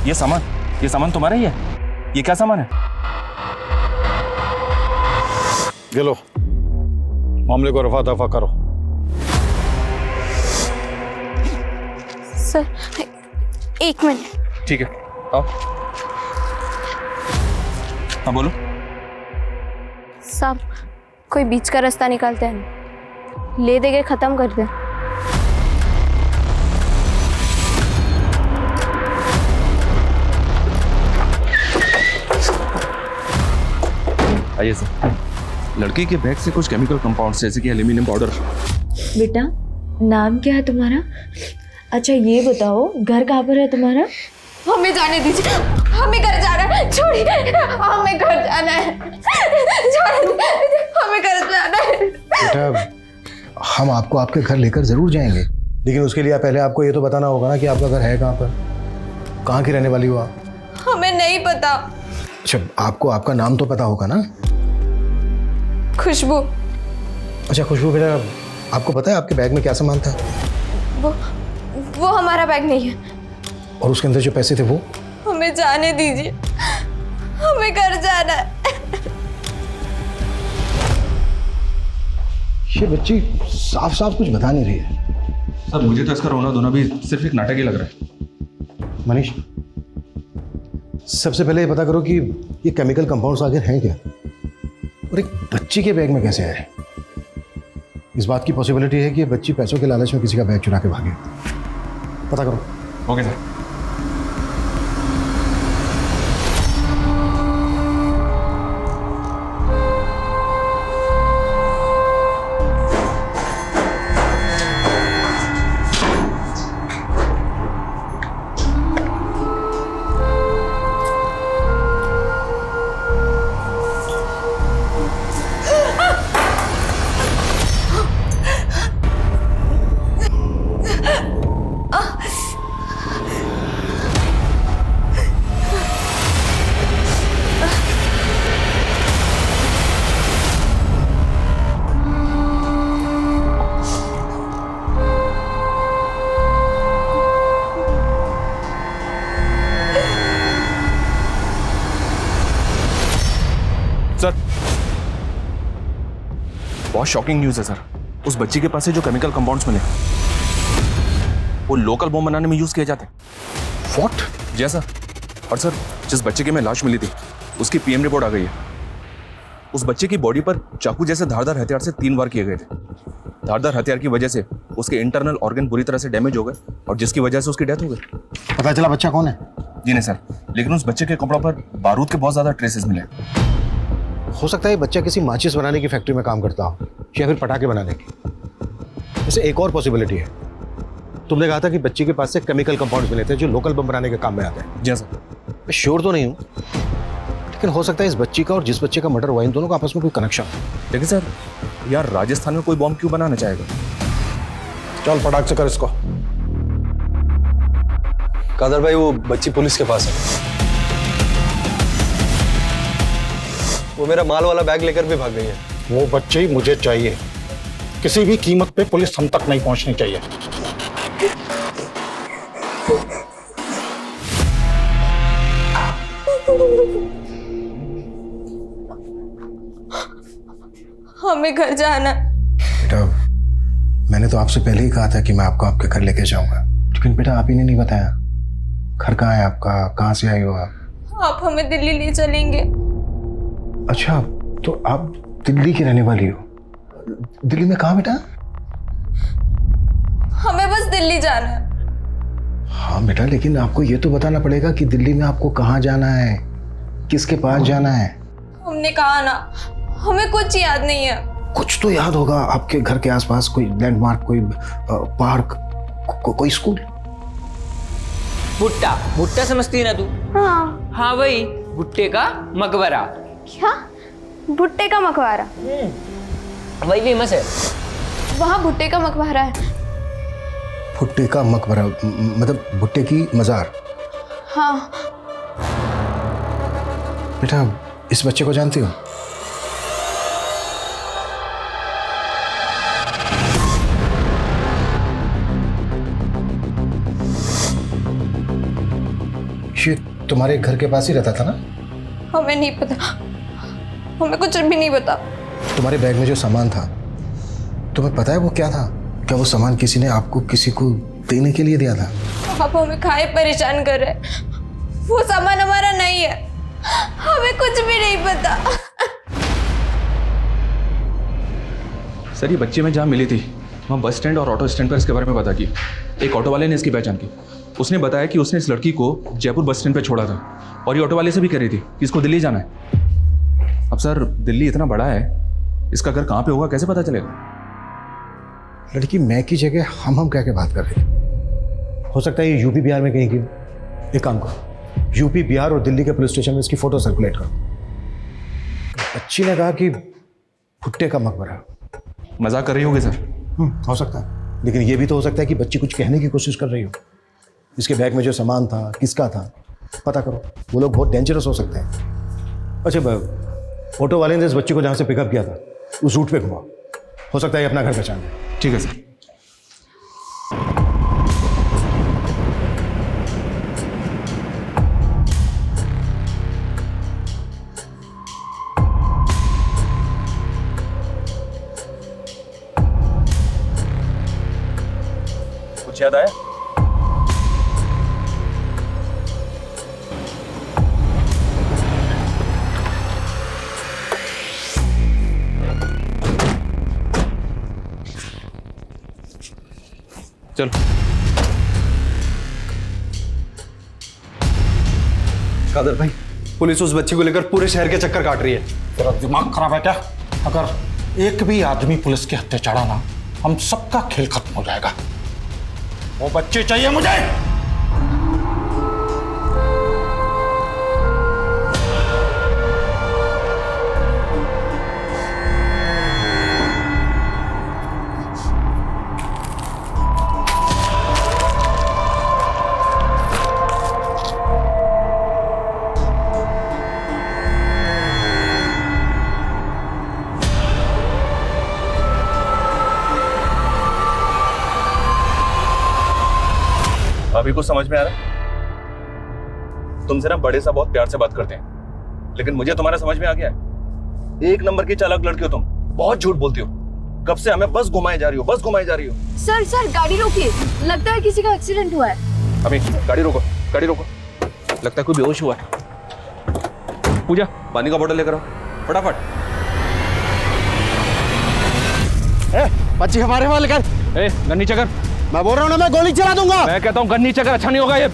ये सामान तुम्हारा ही है? ये क्या सामान है? ये लो, मामले को रफा दफा करो। Sir 1 minute. ठीक है, आओ। हाँ बोलो। साहब कोई बीच का रास्ता निकालते हैं, ले दे के खत्म कर दे। आइए सर। लड़की के बैग से कुछ केमिकल कंपाउंड्स जैसे कि एल्यूमिनियम पाउडर। बेटा नाम क्या है तुम्हारा? अच्छा ये बताओ घर कहाँ पर है तुम्हारा? हमें जाने दीजिए, हमें घर जाना है। छोड़िए, हमें घर जाना है। हमें घर जाना है। बेटा हम आपको आपके घर लेकर जरूर जाएंगे, लेकिन उसके लिए पहले आपको ये तो बताना होगा ना कि आपका घर है कहाँ पर, कहाँ की रहने वाली हो आप? हमें नहीं पता। अच्छा, आपको आपका नाम तो पता होगा ना? खुशबू। अच्छा खुशबू बेटा, आपको पता है आपके बैग में क्या सामान था? वो हमारा बैग नहीं है। और उसके अंदर जो पैसे थे वो? हमें जाने दीजिए, हमें घर जाना है। ये बच्ची साफ साफ कुछ बता नहीं रही है। सर मुझे तो इसका रोना धोना भी सिर्फ एक नाटक ही लग रहा है। मनीष, सबसे पहले ये पता करो कि ये केमिकल कंपाउंड्स आखिर हैं क्या, और एक बच्ची के बैग में कैसे आए। इस बात की पॉसिबिलिटी है कि ये बच्ची पैसों के लालच में किसी का बैग चुरा के भागे। पता करो। Okay sir. सर बहुत शॉकिंग न्यूज़ है सर। उस बच्ची के पास से जो केमिकल कंपाउंड्स मिले वो लोकल बॉम्ब बनाने में यूज किए जाते हैं। व्हाट? जी सर। और सर जिस बच्चे की में लाश मिली थी उसकी पीएम रिपोर्ट आ गई है। उस बच्चे की बॉडी पर चाकू जैसे धारदार हथियार से 3 बार किए गए थे। धारदार हथियार की वजह से उसके इंटरनल ऑर्गन बुरी तरह से डैमेज हो गए और जिसकी वजह से उसकी डेथ हो गई। पता चला बच्चा कौन है? जी नहीं सर, लेकिन उस बच्चे के कपड़ों पर बारूद के बहुत ज्यादा ट्रेसेस मिले। हो सकता है बच्चा किसी माचिस बनाने की फैक्ट्री में काम करता हो या फिर पटाखे बनाने की। वैसे एक और पॉसिबिलिटी है, तुमने कहा था कि बच्ची के पास से केमिकल कंपाउंड्स मिले थे जो लोकल बम बनाने के काम में आते हैं। जी सर। मैं श्योर तो नहीं हूँ, लेकिन हो सकता है इस बच्ची का और जिस बच्चे का मर्डर हुआ इन दोनों का आपस में कोई कनेक्शन है। लेकिन सर यार राजस्थान में कोई बॉम्ब क्यों बनाना चाहेगा? चल फटाक से कर इसको। कादर भाई वो बच्ची पुलिस के पास है। वो मेरा माल वाला बैग लेकर भी भाग गई है। वो बच्चे ही मुझे चाहिए, किसी भी कीमत पे पुलिस हम तक नहीं पहुंचनी चाहिए। हमें घर जाना। बेटा मैंने तो आपसे पहले ही कहा था कि मैं आपको आपके घर लेके जाऊंगा, लेकिन बेटा आप ही ने नहीं बताया घर कहाँ है आपका, कहाँ से आई हो आप हमें दिल्ली ले चलेंगे। अच्छा तो आप दिल्ली की रहने वाली हो? दिल्ली में कहाँ बेटा? हमें बस दिल्ली जाना है। हाँ बेटा लेकिन आपको ये तो बताना पड़ेगा कि दिल्ली में आपको कहाँ जाना है, किसके पास जाना है। हमने कहा ना हमें कुछ याद नहीं है। कुछ तो याद होगा, आपके घर के आसपास कोई लैंडमार्क, कोई पार्क, कोई स्कूल। भुट्टा भुट्टा समझती है ना तू? हाँ हाँ वही भुट्टे का मकबरा। क्या? भुट्टे का मकबरा? वही फेमस है। वहाँ भुट्टे का मकबरा है। भुट्टे का मकबरा मतलब भुट्टे की मजार? हाँ। बेटा इस बच्चे को जानती हो? ये तुम्हारे घर के पास ही रहता था ना? हमें नहीं पता, हमें कुछ भी नहीं पता। तुम्हारे बैग में जो सामान था तुम्हें पता है वो क्या था? क्या वो सामान किसी ने आपको किसी को देने के लिए दिया था? आप हमें खाए परेशान कर रहे, वो सामान हमारा नहीं है, हमें कुछ भी नहीं पता। सर ये बच्ची में जहाँ मिली थी वहाँ बस स्टैंड और ऑटो स्टैंड पर इसके बारे में पता की। एक ऑटो वाले ने इसकी पहचान की। उसने बताया कि उसने इस लड़की को जयपुर बस स्टैंड पर छोड़ा था और ये ऑटो वाले से भी कह रही थी कि इसको दिल्ली जाना है। अब सर दिल्ली इतना बड़ा है, इसका घर कहाँ पे होगा कैसे पता चलेगा? लड़की मैं की जगह हम कह के बात कर रहे थे। हो सकता है ये यूपी बिहार में कहीं की। एक काम करो, यूपी बिहार और दिल्ली के पुलिस स्टेशन में इसकी फोटो सर्कुलेट करो। बच्ची ने कहा कि भुट्टे का मकबरा। मजाक कर रही होगी सर? हो सकता है, लेकिन ये भी तो हो सकता है कि बच्ची कुछ कहने की कोशिश कर रही हो। इसके बैग में जो सामान था किसका था पता करो, वो लोग बहुत डेंजरस हो सकते हैं। अच्छा ऑटो वाले ने इस बच्ची को जहाँ से पिकअप किया था उस रूट पे घुमाओ, हो सकता है ये अपना घर पहचान ले। ठीक है सर। कुछ याद आया? चलो कादर भाई, पुलिस उस बच्ची को लेकर पूरे शहर के चक्कर काट रही है। तेरा दिमाग खराब है क्या? अगर एक भी आदमी पुलिस के हत्थे चढ़ा ना, हम सबका खेल खत्म हो जाएगा। वो बच्चे चाहिए मुझे। अभी कुछ समझ में आ रहा है? तुमसे ना बड़े सा बहुत प्यार से बात करते हैं, लेकिन मुझे तुम्हारा समझ में आ गया है। एक नंबर की चालाक लड़की हो तुम, बहुत झूठ बोलती हो। कब से हमें बस घुमाए जा रही हो, बस घुमाए जा रही हो। सर गाड़ी रोकिए, लगता है किसी का एक्सीडेंट हुआ है। अभी गाड़ी रोको, गाड़ी रोको। लगता है कोई बेहोश हुआ है। पूजा पानी का बोतल लेकर आओ फटाफट। बच्ची हमारे वाले कर। गन नीचे कर। मैं बोल रहा हूँ ना, मैं गोली चला दूंगा। मैं कहता हूँ गन नीचे कर, अच्छा नहीं होगा ये।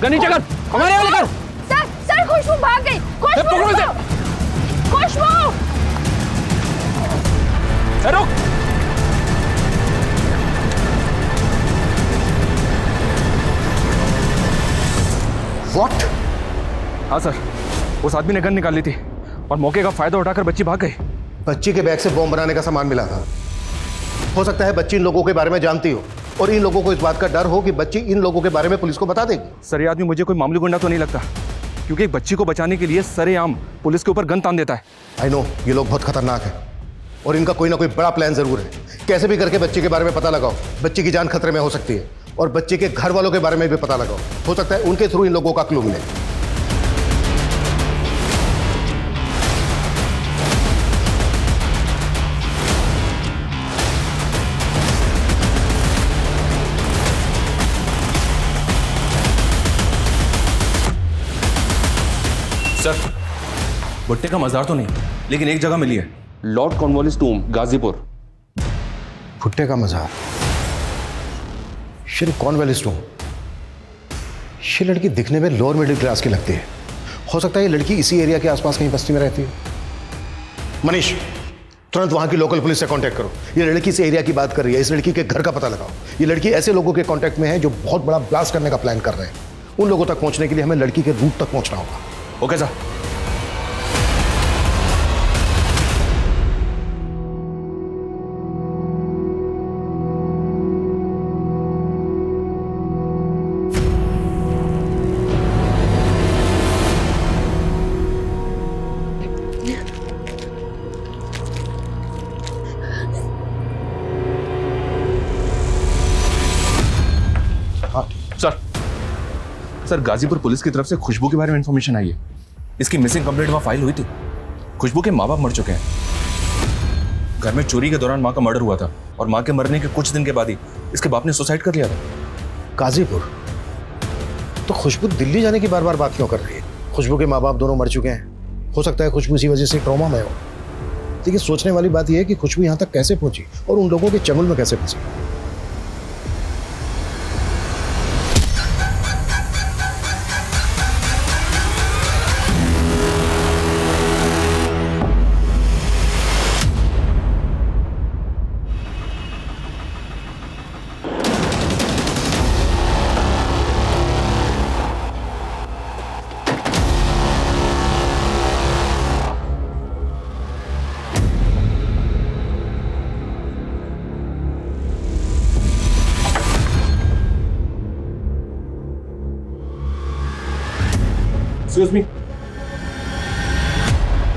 गन नीचे कर, हमारे वाले कर। सर खुशबू भाग गई। खुशबू रुक। What? हाँ सर, उस आदमी ने गन निकाल ली थी और मौके का फायदा उठाकर बच्ची भाग गई। बच्ची के बैग से बॉम्ब बनाने का सामान मिला था। हो सकता है बच्ची इन लोगों के बारे में जानती हो और इन लोगों को इस बात का डर हो कि बच्ची इन लोगों के बारे में पुलिस को बता देगी। सर ये आदमी मुझे कोई मामूली गुंडा तो नहीं लगता, क्योंकि एक बच्ची को बचाने के लिए सरेआम पुलिस के ऊपर गन तान देता है। आई नो ये लोग बहुत खतरनाक है और इनका कोई ना कोई बड़ा प्लान जरूर है। कैसे भी करके बच्ची के बारे में पता लगाओ, बच्ची की जान खतरे में हो सकती है। और बच्चे के घर वालों के बारे में भी पता लगाओ, हो सकता है उनके थ्रू इन लोगों का क्लू मिले। सर, भुट्टे का मजार तो नहीं, लेकिन एक जगह मिली है, लॉर्ड कॉर्नवालिस टूम, गाजीपुर। भुट्टे का मजार, श्री कॉर्नवालिस टूम। ये लड़की दिखने में लोअर मिडिल क्लास की लगती है। हो सकता है ये लड़की इसी एरिया के आसपास कहीं बस्ती में रहती है। मनीष, तुरंत वहां की लोकल पुलिस से कांटेक्ट करो। ये लड़की इस एरिया की बात कर रही है, इस लड़की के घर का पता लगाओ। ये लड़की ऐसे लोगों के कांटेक्ट में है जो बहुत बड़ा ब्लास्ट करने का प्लान कर रहे हैं। उन लोगों तक पहुंचने के लिए हमें लड़की के रूट तक पहुंचना होगा। Okay sir. Sir, Ghazipur police की तरफ से खुशबू के बारे में इंफॉर्मेशन आई है। इसकी मिसिंग कंप्लेंट वहां फाइल हुई थी। खुशबू के माँ बाप मर चुके हैं। घर में चोरी के दौरान माँ का मर्डर हुआ था और माँ के मरने के कुछ दिन के बाद ही इसके बाप ने सुसाइड कर लिया था। गाजीपुर? तो खुशबू दिल्ली जाने की बार बार बात क्यों कर रही है? खुशबू के माँ बाप दोनों मर चुके हैं। हो सकता है खुशबू इसी वजह से ट्रॉमा में हो। लेकिन सोचने वाली बात यह है कि खुशबू यहाँ तक कैसे पहुंची और उन लोगों के चंगुल में कैसे फंसी।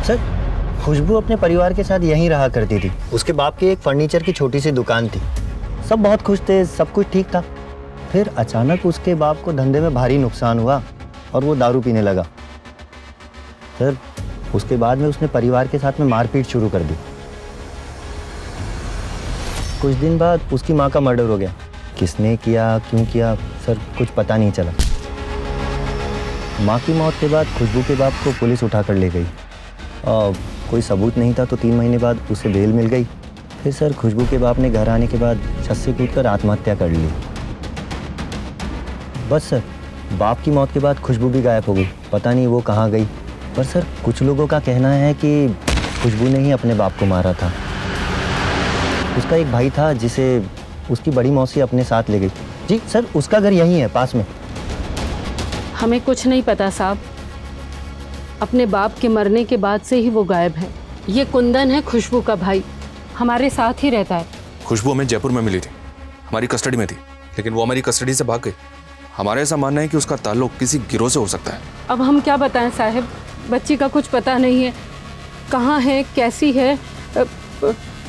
सर, खुशबू अपने परिवार के साथ यहीं रहा करती थी। उसके बाप की एक फर्नीचर की छोटी सी दुकान थी। सब बहुत खुश थे, सब कुछ ठीक था। फिर अचानक उसके बाप को धंधे में भारी नुकसान हुआ और वो दारू पीने लगा। सर, उसके बाद में उसने परिवार के साथ में मारपीट शुरू कर दी। कुछ दिन बाद उसकी माँ का मर्डर हो गया। किसने किया, क्यों किया, सर कुछ पता नहीं चला। माँ की मौत के बाद खुशबू के बाप को पुलिस उठा कर ले गई। कोई सबूत नहीं था तो 3 महीने बाद उसे बेल मिल गई। फिर सर खुशबू के बाप ने घर आने के बाद छत से कूदकर आत्महत्या कर ली। बस सर, बाप की मौत के बाद खुशबू भी गायब हो गई। पता नहीं वो कहाँ गई। पर सर कुछ लोगों का कहना है कि खुशबू ने ही अपने बाप को मारा था। उसका एक भाई था जिसे उसकी बड़ी मौसी अपने साथ ले गई। जी सर, उसका घर यहीं है पास में। हमें कुछ नहीं पता साहब। अपने बाप के मरने के बाद से ही वो गायब है। ये कुंदन है खुशबू का भाई, हमारे साथ ही रहता है। खुशबू हमें जयपुर में मिली थी, हमारी कस्टडी में थी, लेकिन वो हमारी कस्टडी से भाग गई। हमारा ऐसा मानना है कि उसका ताल्लुक किसी गिरोह से हो सकता है। अब हम क्या बताएं साहब, बच्ची का कुछ पता नहीं है, कहाँ है, कैसी है,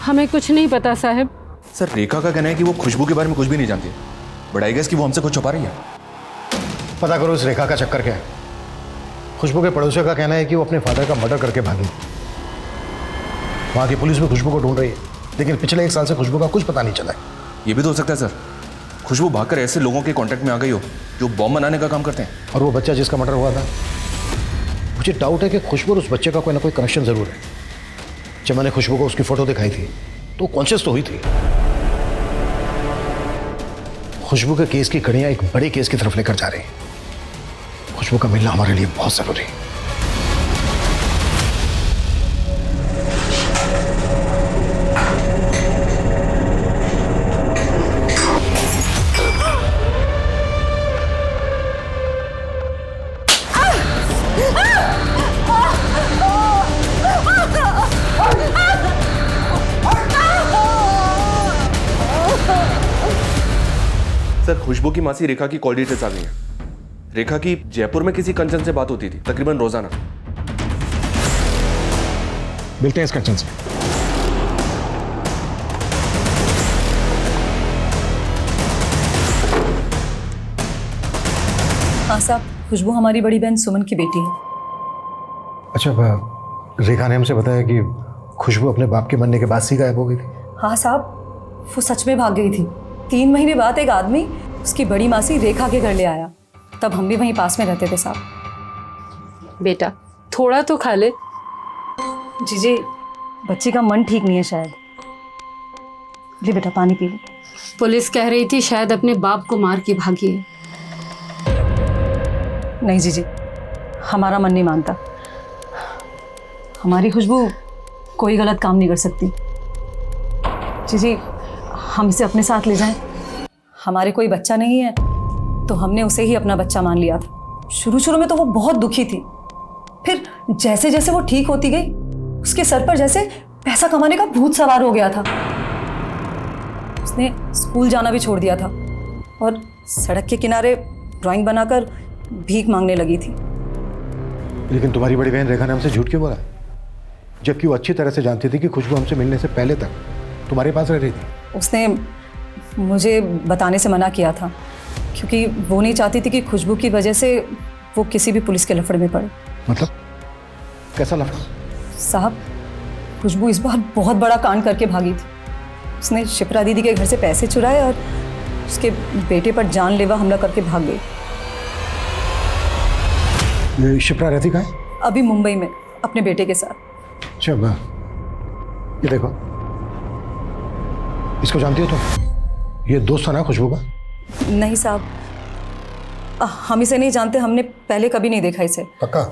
हमें कुछ नहीं पता साहब। सर, रेखा का कहना है कि वो खुशबू के बारे में कुछ भी नहीं जानती। बट आई गेस कि वो हमसे कुछ छुपा रही है। पता करो इस रेखा का चक्कर क्या है। खुशबू के पड़ोसियों का कहना है कि वो अपने फादर का मर्डर करके भागी। वहाँ की पुलिस भी खुशबू को ढूंढ रही है, लेकिन पिछले 1 साल से खुशबू का कुछ पता नहीं चला है। ये भी तो हो सकता है सर, खुशबू भागकर ऐसे लोगों के कांटेक्ट में आ गई हो जो बॉम्ब बनाने का काम करते हैं। और वो बच्चा जिसका मर्डर हुआ था, मुझे डाउट है कि खुशबू और उस बच्चे का कोई ना कोई कनेक्शन जरूर है। जब मैंने खुशबू को उसकी फोटो दिखाई थी तो कॉन्शियस तो हुई थी। खुशबू के केस की कड़ियां एक बड़े केस की तरफ लेकर जा रही हैं। खुशबू का मिलना हमारे लिए बहुत जरूरी है। सर, खुशबू की मासी रेखा की कॉल डिटेल्स आ गई हैं। रेखा की जयपुर में किसी कंचन से बात होती थी, तकरीबन रोजाना। मिलते हैं इस कंचन से। हाँ साहब, खुशबू हमारी बड़ी बहन सुमन की बेटी है। अच्छा, रेखा ने हमसे बताया कि खुशबू अपने बाप के मरने के बाद से गायब हो गई थी। हाँ साहब, वो सच में भाग गई थी। 3 महीने बाद एक आदमी उसकी बड़ी मासी रेखा के घर ले आया। तब हम भी वहीं पास में रहते थे साहब। बेटा, थोड़ा तो खा ले। जीजी बच्ची का मन ठीक नहीं है शायद। ले बेटा पानी पी ले। पुलिस कह रही थी शायद अपने बाप को मार के भागी है। नहीं जीजी, हमारा मन नहीं मानता। हमारी खुशबू कोई गलत काम नहीं कर सकती। जीजी हम इसे अपने साथ ले जाएं। हमारे कोई बच्चा नहीं है तो हमने उसे ही अपना बच्चा मान लिया था। शुरू शुरू में तो वो बहुत दुखी थी, फिर जैसे जैसे वो ठीक होती गई उसके सर पर जैसे पैसा कमाने का भूत सवार हो गया था। उसने स्कूल जाना भी छोड़ दिया था और सड़क के किनारे ड्राइंग बनाकर भीख मांगने लगी थी। लेकिन तुम्हारी बड़ी बहन रेखा ने हमसे झूठ क्यों बोला, जबकि वो अच्छी तरह से जानती थी कि खुशबू हमसे मिलने से पहले तक तुम्हारे पास रह रही थी। उसने मुझे बताने से मना किया था क्योंकि वो नहीं चाहती थी कि खुशबू की वजह से वो किसी भी पुलिस के लफड़े में पड़े। मतलब कैसा लफड़ा? साहब खुशबू इस बार बहुत बड़ा कांड करके भागी थी। उसने शिप्रा दीदी के घर से पैसे चुराए और उसके बेटे पर जानलेवा हमला करके भाग गई। ये शिप्रा रहती कहाँ है? अभी मुंबई में अपने बेटे के साथ। अच्छा वाह, ये देखो, इसको जानती हो तुम? ये दोस्त है ना खुशबू का? नहीं साहब, हम इसे नहीं जानते। हमने पहले कभी नहीं देखा इसे। पक्का?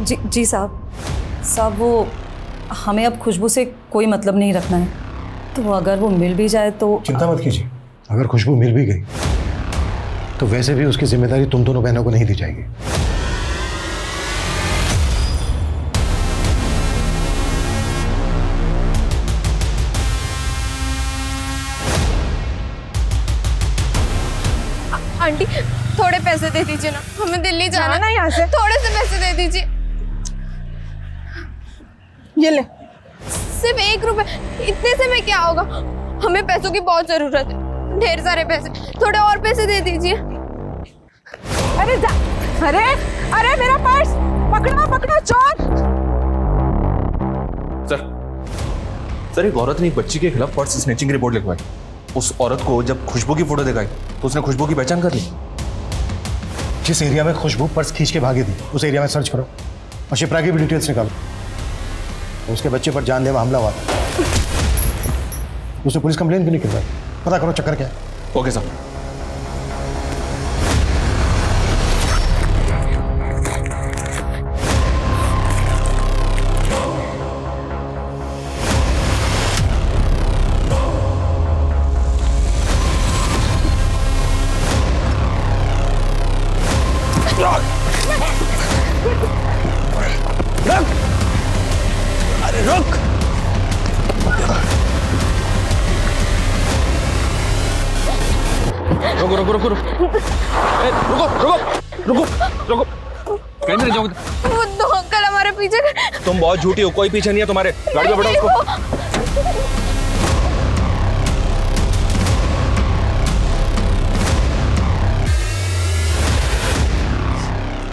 जी साहब वो हमें अब खुशबू से कोई मतलब नहीं रखना है, तो अगर वो मिल भी जाए तो। चिंता मत कीजिए, अगर खुशबू मिल भी गई तो वैसे भी उसकी जिम्मेदारी तुम दोनों बहनों को नहीं दी जाएगी। आंटी थोड़े पैसे दे दीजिए ना, हमें दिल्ली जाना है यहाँ से। थोड़े से पैसे दे दीजिए। ये ले। सिर्फ 1 रुपए, इतने से में क्या होगा? हमें पैसों की बहुत जरूरत है, ढेर सारे पैसे। थोड़े और पैसे दे दीजिए। अरे अरे मेरा पर्स पकड़ो चोर। सर एक औरत ने एक बच्ची के खिलाफ पर्स स्नैचिंग की रिपोर्ट लिखवाई। उस औरत को जब खुशबू की फोटो दिखाई तो उसने खुशबू की पहचान कर ली। जिस एरिया में खुशबू पर्स खींच के भागी थी उस एरिया में सर्च करो और शिप्रा की भी डिटेल्स निकालो। उसके बच्चे पर जानलेवा हमला हुआ था, उसने पुलिस कंप्लेन क्यों नहीं करवाई? पता करो चक्कर क्या है। Okay sir. अरे रुक! रुको रुको रुको रुको रुको रुको रुको कहीं नहीं जाओगे। वो 2 अंकल हमारे पीछे। तुम बहुत झूठी हो, कोई पीछे नहीं है तुम्हारे। गाड़ी में बैठो उसको।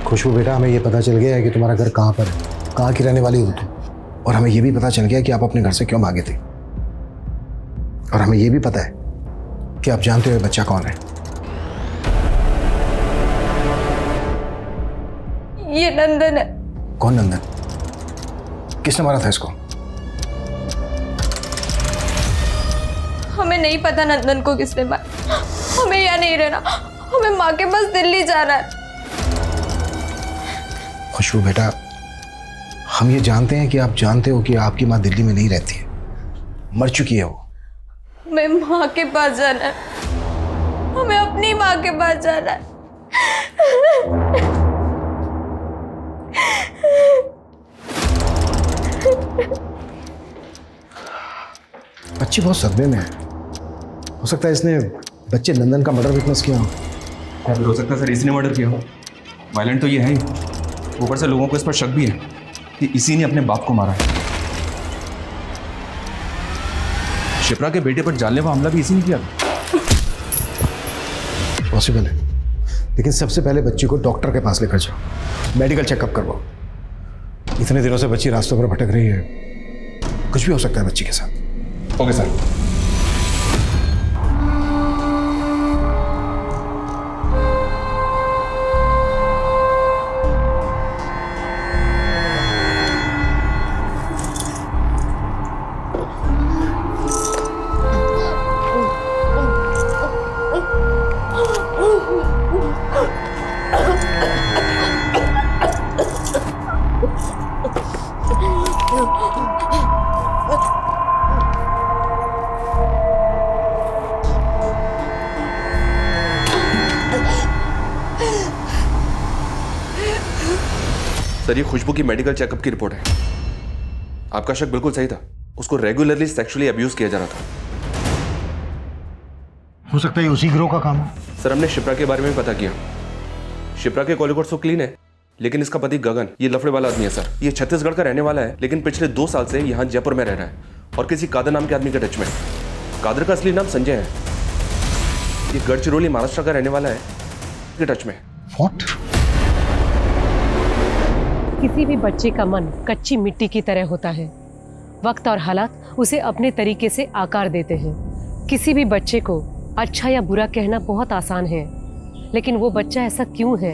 खुशबू बेटा, हमें ये पता चल गया है कि तुम्हारा घर कहाँ पर है, कहाँ की रहने वाली हो तुम, और हमें ये भी पता चल गया कि आप अपने घर से क्यों भागे थे, और हमें ये भी पता है कि आप जानते हो बच्चा कौन है। ये नंदन है। कौन नंदन? किसने मारा था इसको? हमें नहीं पता नंदन को किसने मारा। हमें यहाँ नहीं रहना, हमें माँ के पास दिल्ली जाना है। खुशबू बेटा, हम ये जानते हैं कि आप जानते हो कि आपकी माँ दिल्ली में नहीं रहती है, मर चुकी है वो। हमें माँ के पास जाना है, हमें अपनी माँ के पास जाना है। बच्ची बहुत सदमे में है। हो सकता है इसने बच्चे नंदन का मर्डर विटनेस किया हो। हो सकता है सर इसने मर्डर किया हो। वायलेंट तो ये है ही, ऊपर से लोगों को इस पर शक भी है कि इसी ने अपने बाप को मारा है। शिप्रा के बेटे पर जानलेवा हमला भी इसी ने किया। पॉसिबल है, लेकिन सबसे पहले बच्ची को डॉक्टर के पास लेकर जाओ, मेडिकल चेकअप करवाओ। इतने दिनों से बच्ची रास्तों पर भटक रही है, कुछ भी हो सकता है बच्ची के साथ। Okay sir. सर, ये खुशबू की मेडिकल चेकअप की रिपोर्ट है। आपका शक बिल्कुल सही था, उसको रेगुलरली सेक्सुअली अब्यूज किया जा रहा था। हो सकता है उसी गिरोह का काम हो। सर, हमने शिप्रा के बारे में भी पता किया। शिप्रा के कॉल रिकॉर्ड तो क्लीन है, लेकिन इसका पति गगन ये लफड़े वाला आदमी है सर। ये छत्तीसगढ़ का रहने वाला है, लेकिन पिछले 2 साल से यहाँ जयपुर में रह रहा है और किसी कादर नाम के आदमी के टच में। कादर का असली नाम संजय है। ये गढ़चिरौली महाराष्ट्र का रहने वाला है के टच में। What? किसी भी बच्चे का मन कच्ची मिट्टी की तरह होता है। वक्त और हालात उसे अपने तरीके से आकार देते हैं। किसी भी बच्चे को अच्छा या बुरा कहना बहुत आसान है, लेकिन वो बच्चा ऐसा क्यों है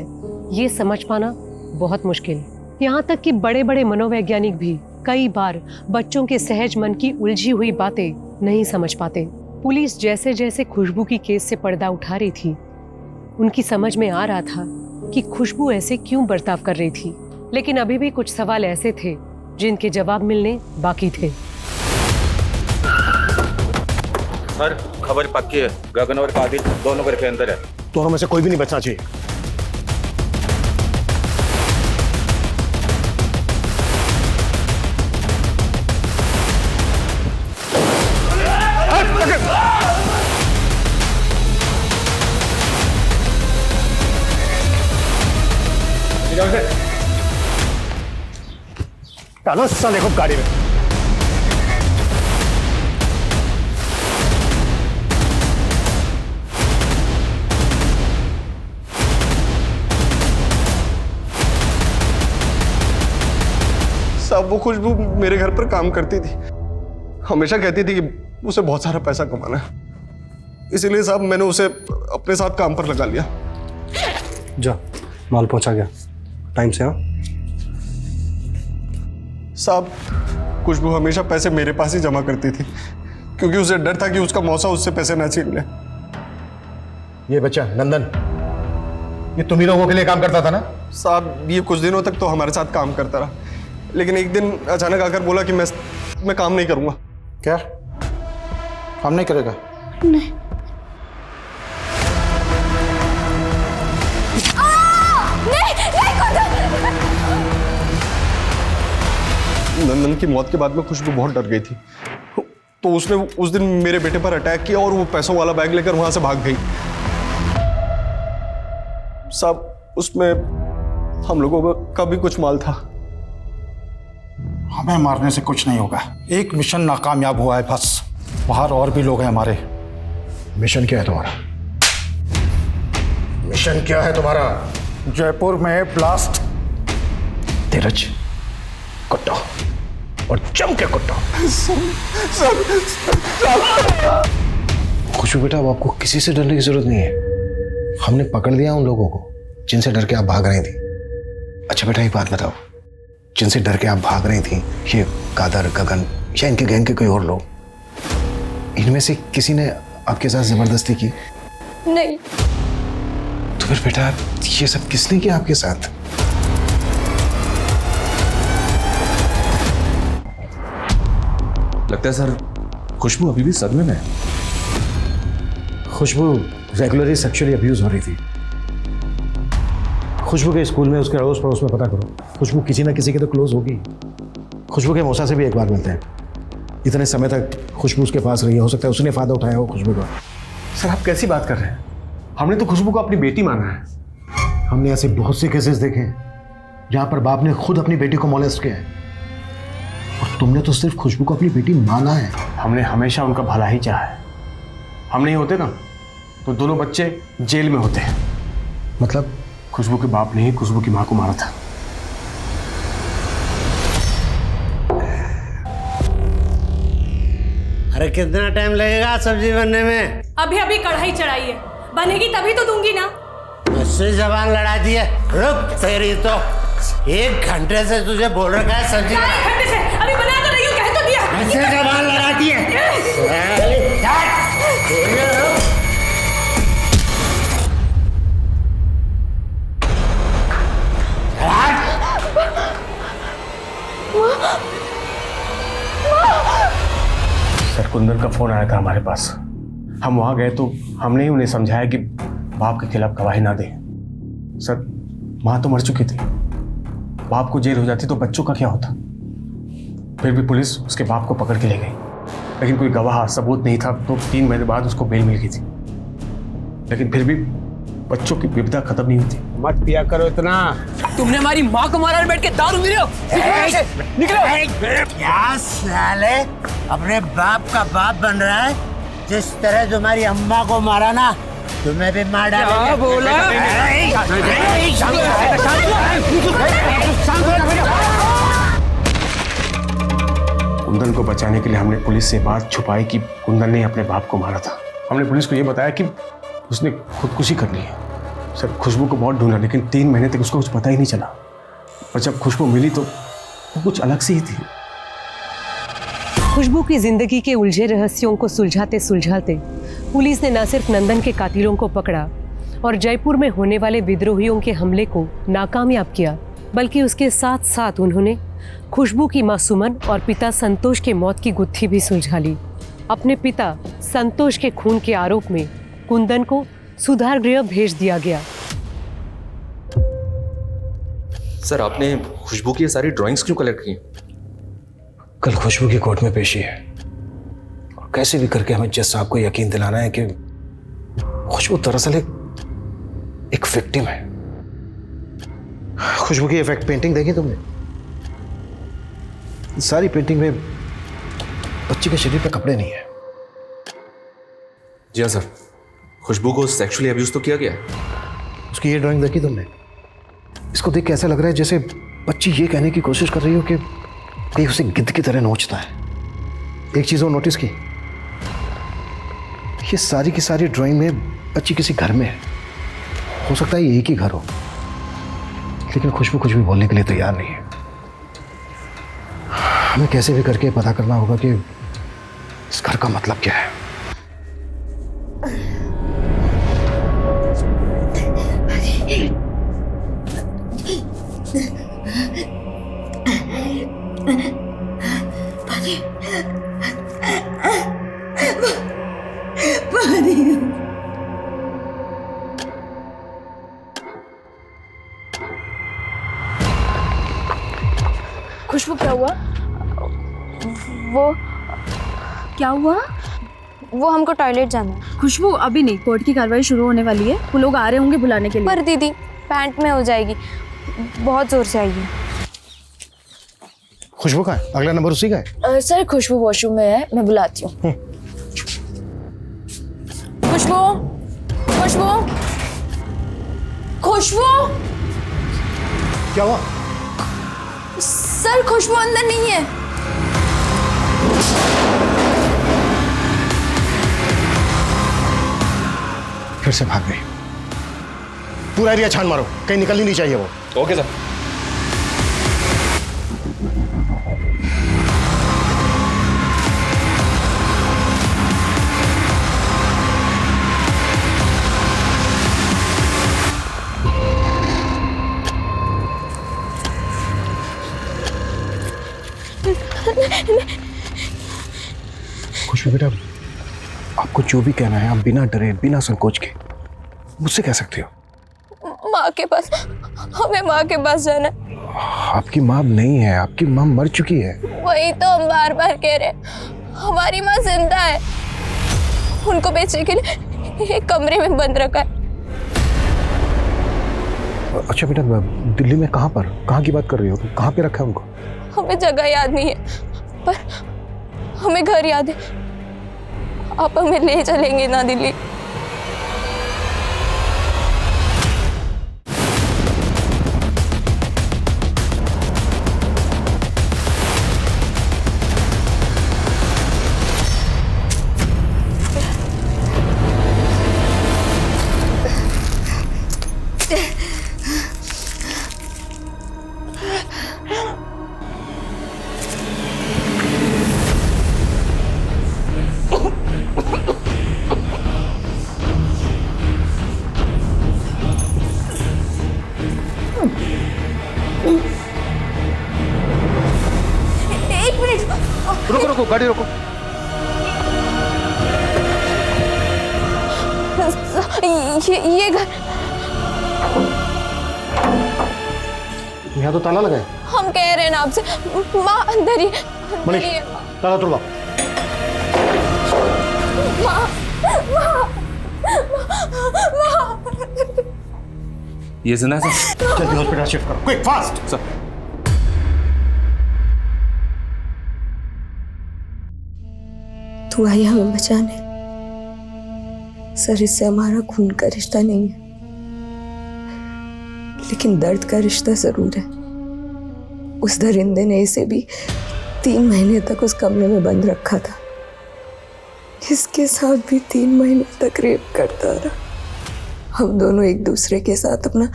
ये समझ पाना बहुत मुश्किल। यहाँ तक कि बड़े बड़े मनोवैज्ञानिक भी कई बार बच्चों के सहज मन की उलझी हुई बातें नहीं समझ पाते। पुलिस जैसे जैसे खुशबू की केस से पर्दा उठा रही थी, उनकी समझ में आ रहा था कि खुशबू ऐसे क्यों बर्ताव कर रही थी, लेकिन अभी भी कुछ सवाल ऐसे थे जिनके जवाब मिलने बाकी थे। सर, खबर पक्की है, गगन और कादिर दोनों घर के अंदर है। दोनों में से कोई भी नहीं बचना चाहिए। डालो साले को गाड़ी में। साहब, वो खुशबू मेरे घर पर काम करती थी। हमेशा कहती थी कि उसे बहुत सारा पैसा कमाना है, इसीलिए साहब मैंने उसे अपने साथ काम पर लगा लिया। जा, माल पहुंचा गया टाइम से। हाँ साहब, खुशबू हमेशा पैसे मेरे पास ही जमा करती थी, क्योंकि उसे डर था कि उसका मौसा उससे पैसे ना छीन ले। ये बच्चा नंदन, ये तुम ही लोगों के लिए काम करता था ना? साहब, ये कुछ दिनों तक तो हमारे साथ काम करता रहा, लेकिन एक दिन अचानक आकर बोला कि मैं काम नहीं करूंगा। क्या काम नहीं करेगा? नहीं। नंदन की मौत के बाद में खुशबू बहुत डर गई थी, तो उसने उस दिन मेरे बेटे पर अटैक किया और वो पैसों वाला बैग लेकर वहां से भाग गई। साहब, उसमें हम लोगों का भी कुछ माल था। हमें मारने से कुछ नहीं होगा। एक मिशन नाकामयाब हुआ है बस, बाहर और भी लोग हैं हमारे। मिशन क्या है तुम्हारा? मिशन क्या है तुम्हारा? जयपुर में ब्लास्ट। धीरज, कुट्टा और जम के कुट्टा। खुशबू बेटा, अब आपको किसी से डरने की जरूरत नहीं है। हमने पकड़ लिया उन लोगों को जिनसे डर के आप भाग रही थी। अच्छा बेटा, एक बात बताओ, जिनसे डर के आप भाग रही थी, ये कादर, गगन या इनके गैंग के कोई और लोग, इनमें से किसी ने आपके साथ जबरदस्ती की? नहीं। तो फिर बेटा ये सब किसने किया आपके साथ? लगता है सर खुशबू अभी भी सदमे में है। खुशबू रेगुलरली सेक्सुअली अब्यूज हो रही थी। खुशबू के स्कूल में, उसके अड़ोस पड़ोस में पता करो। खुशबू किसी ना किसी के तो क्लोज होगी। खुशबू के मौसा से भी एक बार मिलते हैं। इतने समय तक खुशबू उसके पास रही है, हो सकता है उसने फायदा उठाया हो खुशबू का। सर, आप कैसी बात कर रहे हैं? हमने तो खुशबू को अपनी बेटी माना है। हमने ऐसे बहुत से केसेस देखे हैं जहां पर बाप ने खुद अपनी बेटी को मोलेस्ट किया है, और तुमने तो सिर्फ खुशबू को अपनी बेटी माना है। हमने हमेशा उनका भला ही चाहा है। हम नहीं होते ना तो दोनों बच्चे जेल में होते हैं। मतलब? खुशबू के बाप ने ही खुशबू की मां को मारा था। अरे कितना टाइम लगेगा सब्जी बनने में? अभी अभी कढ़ाई चढ़ाई है, बनेगी तभी तो दूंगी ना। मुझसे जबान लड़ा दी है। रुक, तेरी तो 1 घंटे से तुझे बोल रखा है सब्जी। 1 घंटे से अभी बना तो रही हूँ, कह तो दिया। मुझसे जबान लड़ाती है। सर, कुंदन का फोन आया था हमारे पास। हम वहां गए तो हमने ही उन्हें समझाया कि बाप के खिलाफ गवाही ना दें। सर, मां तो मर चुकी थी, बाप को जेल हो जाती तो बच्चों का क्या होता। फिर भी पुलिस उसके बाप को पकड़ के ले गई, लेकिन कोई गवाह सबूत नहीं था, तो 3 महीने बाद उसको बेल मिल गई थी। लेकिन फिर भी बच्चों की विपदा खत्म नहीं होती। मत पिया करो इतना। तुमने हमारी माँ को मारा और बैठ के दारू पी रहे हो। निकलो। क्या साले अपने बाप का बाप बन रहा है? जिस तरह तुम्हारी अम्मा को मारा ना, तुम्हें भी मार डालेंगे। क्या बोला? कुंदन को बचाने के लिए हमने पुलिस से बात छुपाई कि कुंदन ने अपने बाप को मारा था। हमने पुलिस को यह बताया कि उसने खुदकुशी कर ली है। सर, खुशबू को बहुत ढूंढा, लेकिन 3 महीने तक उसको कुछ पता ही नहीं चला। और जब खुशबू मिली तो वो कुछ अलग सी ही थी। खुशबू की जिंदगी के उलझे रहस्यों को सुलझाते सुलझाते पुलिस ने न सिर्फ नंदन के कातिलों को पकड़ा और जयपुर में होने वाले विद्रोहियों के हमले को नाकामयाब किया, बल्कि उसके साथ साथ उन्होंने खुशबू की मां सुमन और पिता संतोष के मौत की गुत्थी भी सुलझा ली। अपने पिता संतोष के खून के आरोप में कुंदन को सुधार गृह भेज दिया गया। सर, आपने खुशबू की ये सारी ड्राइंग्स क्यों कलेक्ट की? कल खुशबू की कोर्ट में पेशी है और कैसे भी करके हमें जज साहब को यकीन दिलाना है कि खुशबू दरअसल एक विक्टिम है। खुशबू की इफेक्ट पेंटिंग देखी तुमने? सारी पेंटिंग में बच्ची के शरीर पे कपड़े नहीं है। जी हाँ सर, खुशबू को सेक्सुअली अब्यूज तो किया गया है। उसकी ये ड्राइंग देखी तुमने? इसको देख के ऐसा लग रहा है जैसे बच्ची ये कहने की कोशिश कर रही हो कि कहीं उसे गिद्ध की तरह नोचता है। एक चीज और नोटिस की, ये सारी की सारी ड्राइंग में बच्ची किसी घर में है। हो सकता है ये एक ही घर हो, लेकिन खुशबू कुछ भी बोलने के लिए तैयार नहीं है। हमें कैसे भी करके पता करना होगा कि इस घर का मतलब क्या है। खुशबू, क्या हुआ? वो क्या हुआ? वो हमको टॉयलेट जाना है। खुशबू, अभी नहीं, कोर्ट की कार्रवाई शुरू होने वाली है, वो लोग आ रहे होंगे बुलाने के लिए। पर दीदी, पैंट में हो जाएगी, बहुत जोर से आई है। खुशबू का है? अगला नंबर उसी का है। सर, खुशबू वॉशरूम में है, मैं बुलाती हूँ। खुशबू, खुशबू, खुशबू, क्या हुआ? सर, खुशबू अंदर नहीं है। फिर से भाग गई। पूरा एरिया छान मारो, कहीं निकलनी नहीं चाहिए वो। Okay sir. खुशबू बेटा, आपको जो भी कहना है आप बिना डरे बिना संकोच के मुझसे कह सकते हो। माँ के पास, हमें माँ के पास जाना है। आपकी माँ नहीं है, आपकी माँ मर चुकी है। वही तो हम बार बार कह रहे हैं, हमारी माँ जिंदा है। उनको बेचने के लिए एक कमरे में बंद रखा है। अच्छा बेटा, दिल्ली में कहाँ पर, कहाँ की बात कर रही हो? कहाँ पे रखा है उनको? हमें जगह याद नहीं है, पर हमें घर याद है। आप हमें ले चलेंगे ना दिल्ली? रुको रुको, गाड़ी रोको। ये घर यहाँ तो ताला लगा है। हम कह रहे हैं ना आपसे, माँ अंदर ही मनीष, ताला तोड़वा। माँ, माँ, माँ। ये जिंदा है सर? जल्दी हॉस्पिटल शिफ्ट करो, क्विक फास्ट। सर तू आई हमें बचाने। सर, इससे हमारा खून का रिश्ता नहीं है, लेकिन दर्द का रिश्ता जरूर है। उस दरिंदे ने इसे भी 3 महीने तक उस कमरे में बंद रखा था। इसके साथ भी 3 महीने तक रेप करता रहा। हम दोनों एक दूसरे के साथ अपना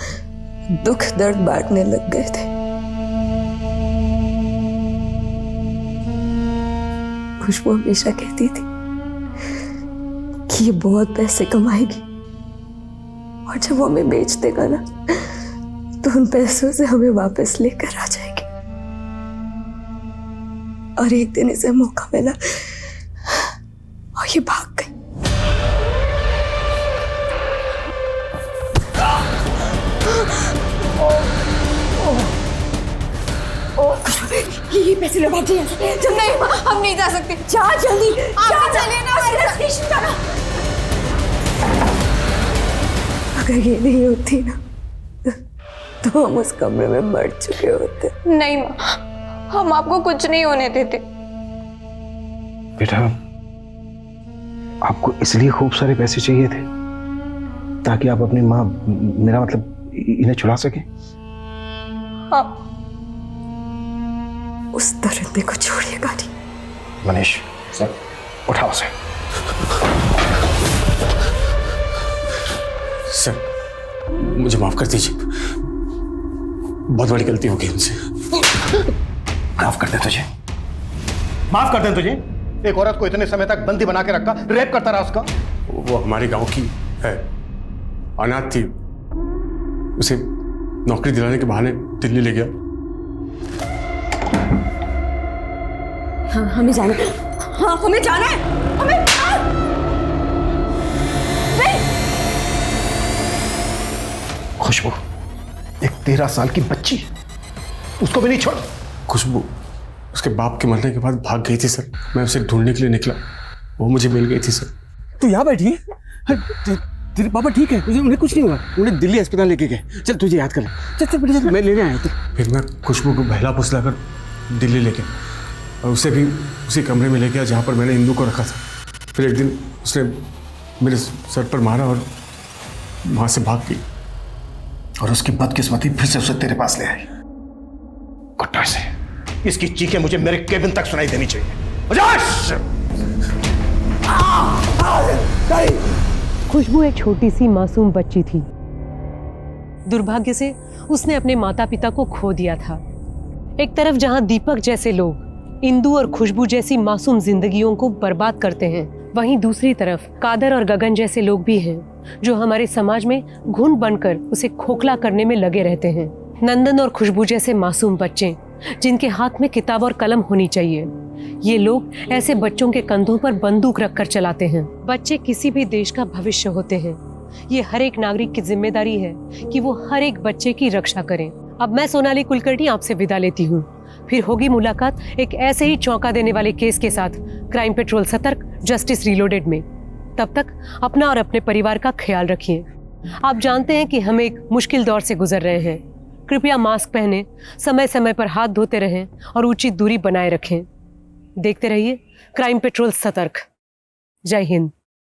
दुख दर्द बांटने लग गए थे। खुशबू हमेशा कहती थी कि ये बहुत पैसे कमाएगी और जब वो हमें बेच देगा ना, तो उन पैसों से हमें वापस लेकर आ जाएगी। और एक दिन इसे मौका मिला और ये भाग गई। ये पैसे लो, भागिए। नहीं, हम नहीं जा सकते। जा जल्दी, आप चलिए ना। स्टेशन जाना। अगर ये नहीं होती ना, तो हम उस कमरे में मर चुके होते। नहीं माँ, हम आपको कुछ नहीं होने देते। बेटा, आपको इसलिए खूब सारे पैसे चाहिए थे ताकि आप अपनी माँ, मेरा मतलब इन्हें छुड़ा सके? हाँ। उस दरिंदे को छोड़िएगा नहीं। मनीष सर, उठाओ उसे। सर, मुझे माफ कर दीजिए, बहुत बड़ी गलती हो गई उनसे। माफ कर दे तुझे, माफ कर दें तुझे। एक औरत को इतने समय तक बंदी बना के रखा, रेप करता रहा उसका। वो हमारे गांव की है, अनाथ थी। उसे नौकरी दिलाने के बहाने दिल्ली ले गया। हाँ, हमें जाना है। हाँ, हमें जाना है। हमें नहीं। खुशबू, एक 13 साल की बच्ची, उसको भी नहीं छोड़। खुशबू उसके बाप के मरने के बाद भाग गई थी सर। मैं उसे ढूंढने के लिए निकला, वो मुझे मिल गई थी सर। तू यहाँ बैठी है? तेरे पापा ठीक है? उन्हें कुछ नहीं हुआ? उन्हें दिल्ली अस्पताल लेके गए। चल तुझे याद कर ले। चल चल बेटा, चल मैं लेने आया हूँ। फिर मैं खुशबू को बहला फुसला कर दिल्ली ले गया और उसे भी उसी कमरे में ले गया जहाँ पर मैंने इंदू को रखा था। फिर एक दिन उसने मेरे सर पर मारा और वहाँ से भाग गई। और उसकी बदकिस्मती फिर से उसे तेरे पास ले आई। कुत्ता से इसकी चीखें मुझे मेरे केबिन तक सुनाई देनी चाहिए। खुशबू एक छोटी सी मासूम बच्ची थी। दुर्भाग्य से उसने अपने माता पिता को खो दिया था। एक तरफ जहां दीपक जैसे लोग इंदू और खुशबू जैसी मासूम जिंदगियों को बर्बाद करते हैं, वहीं दूसरी तरफ कादर और गगन जैसे लोग भी हैं जो हमारे समाज में घुन बनकर उसे खोखला करने में लगे रहते हैं। नंदन और खुशबू जैसे मासूम बच्चे जिनके हाथ में किताब और कलम होनी चाहिए, ये लोग ऐसे बच्चों के कंधों पर बंदूक रखकर चलाते हैं। बच्चे किसी भी देश का भविष्य होते हैं। ये हर एक नागरिक की जिम्मेदारी है कि वो हर एक बच्चे की रक्षा करें। अब मैं सोनाली कुलकर्णी आपसे विदा लेती हूँ। फिर होगी मुलाकात एक ऐसे ही चौंका देने वाले केस के साथ क्राइम पेट्रोल सतर्क, जस्टिस रीलोडेड में। तब तक अपना और अपने परिवार का ख्याल रखिए। आप जानते हैं कि हम एक मुश्किल दौर से गुजर रहे हैं। कृपया मास्क पहनें, समय समय पर हाथ धोते रहें और उचित दूरी बनाए रखें। देखते रहिए क्राइम पेट्रोल सतर्क। जय हिंद।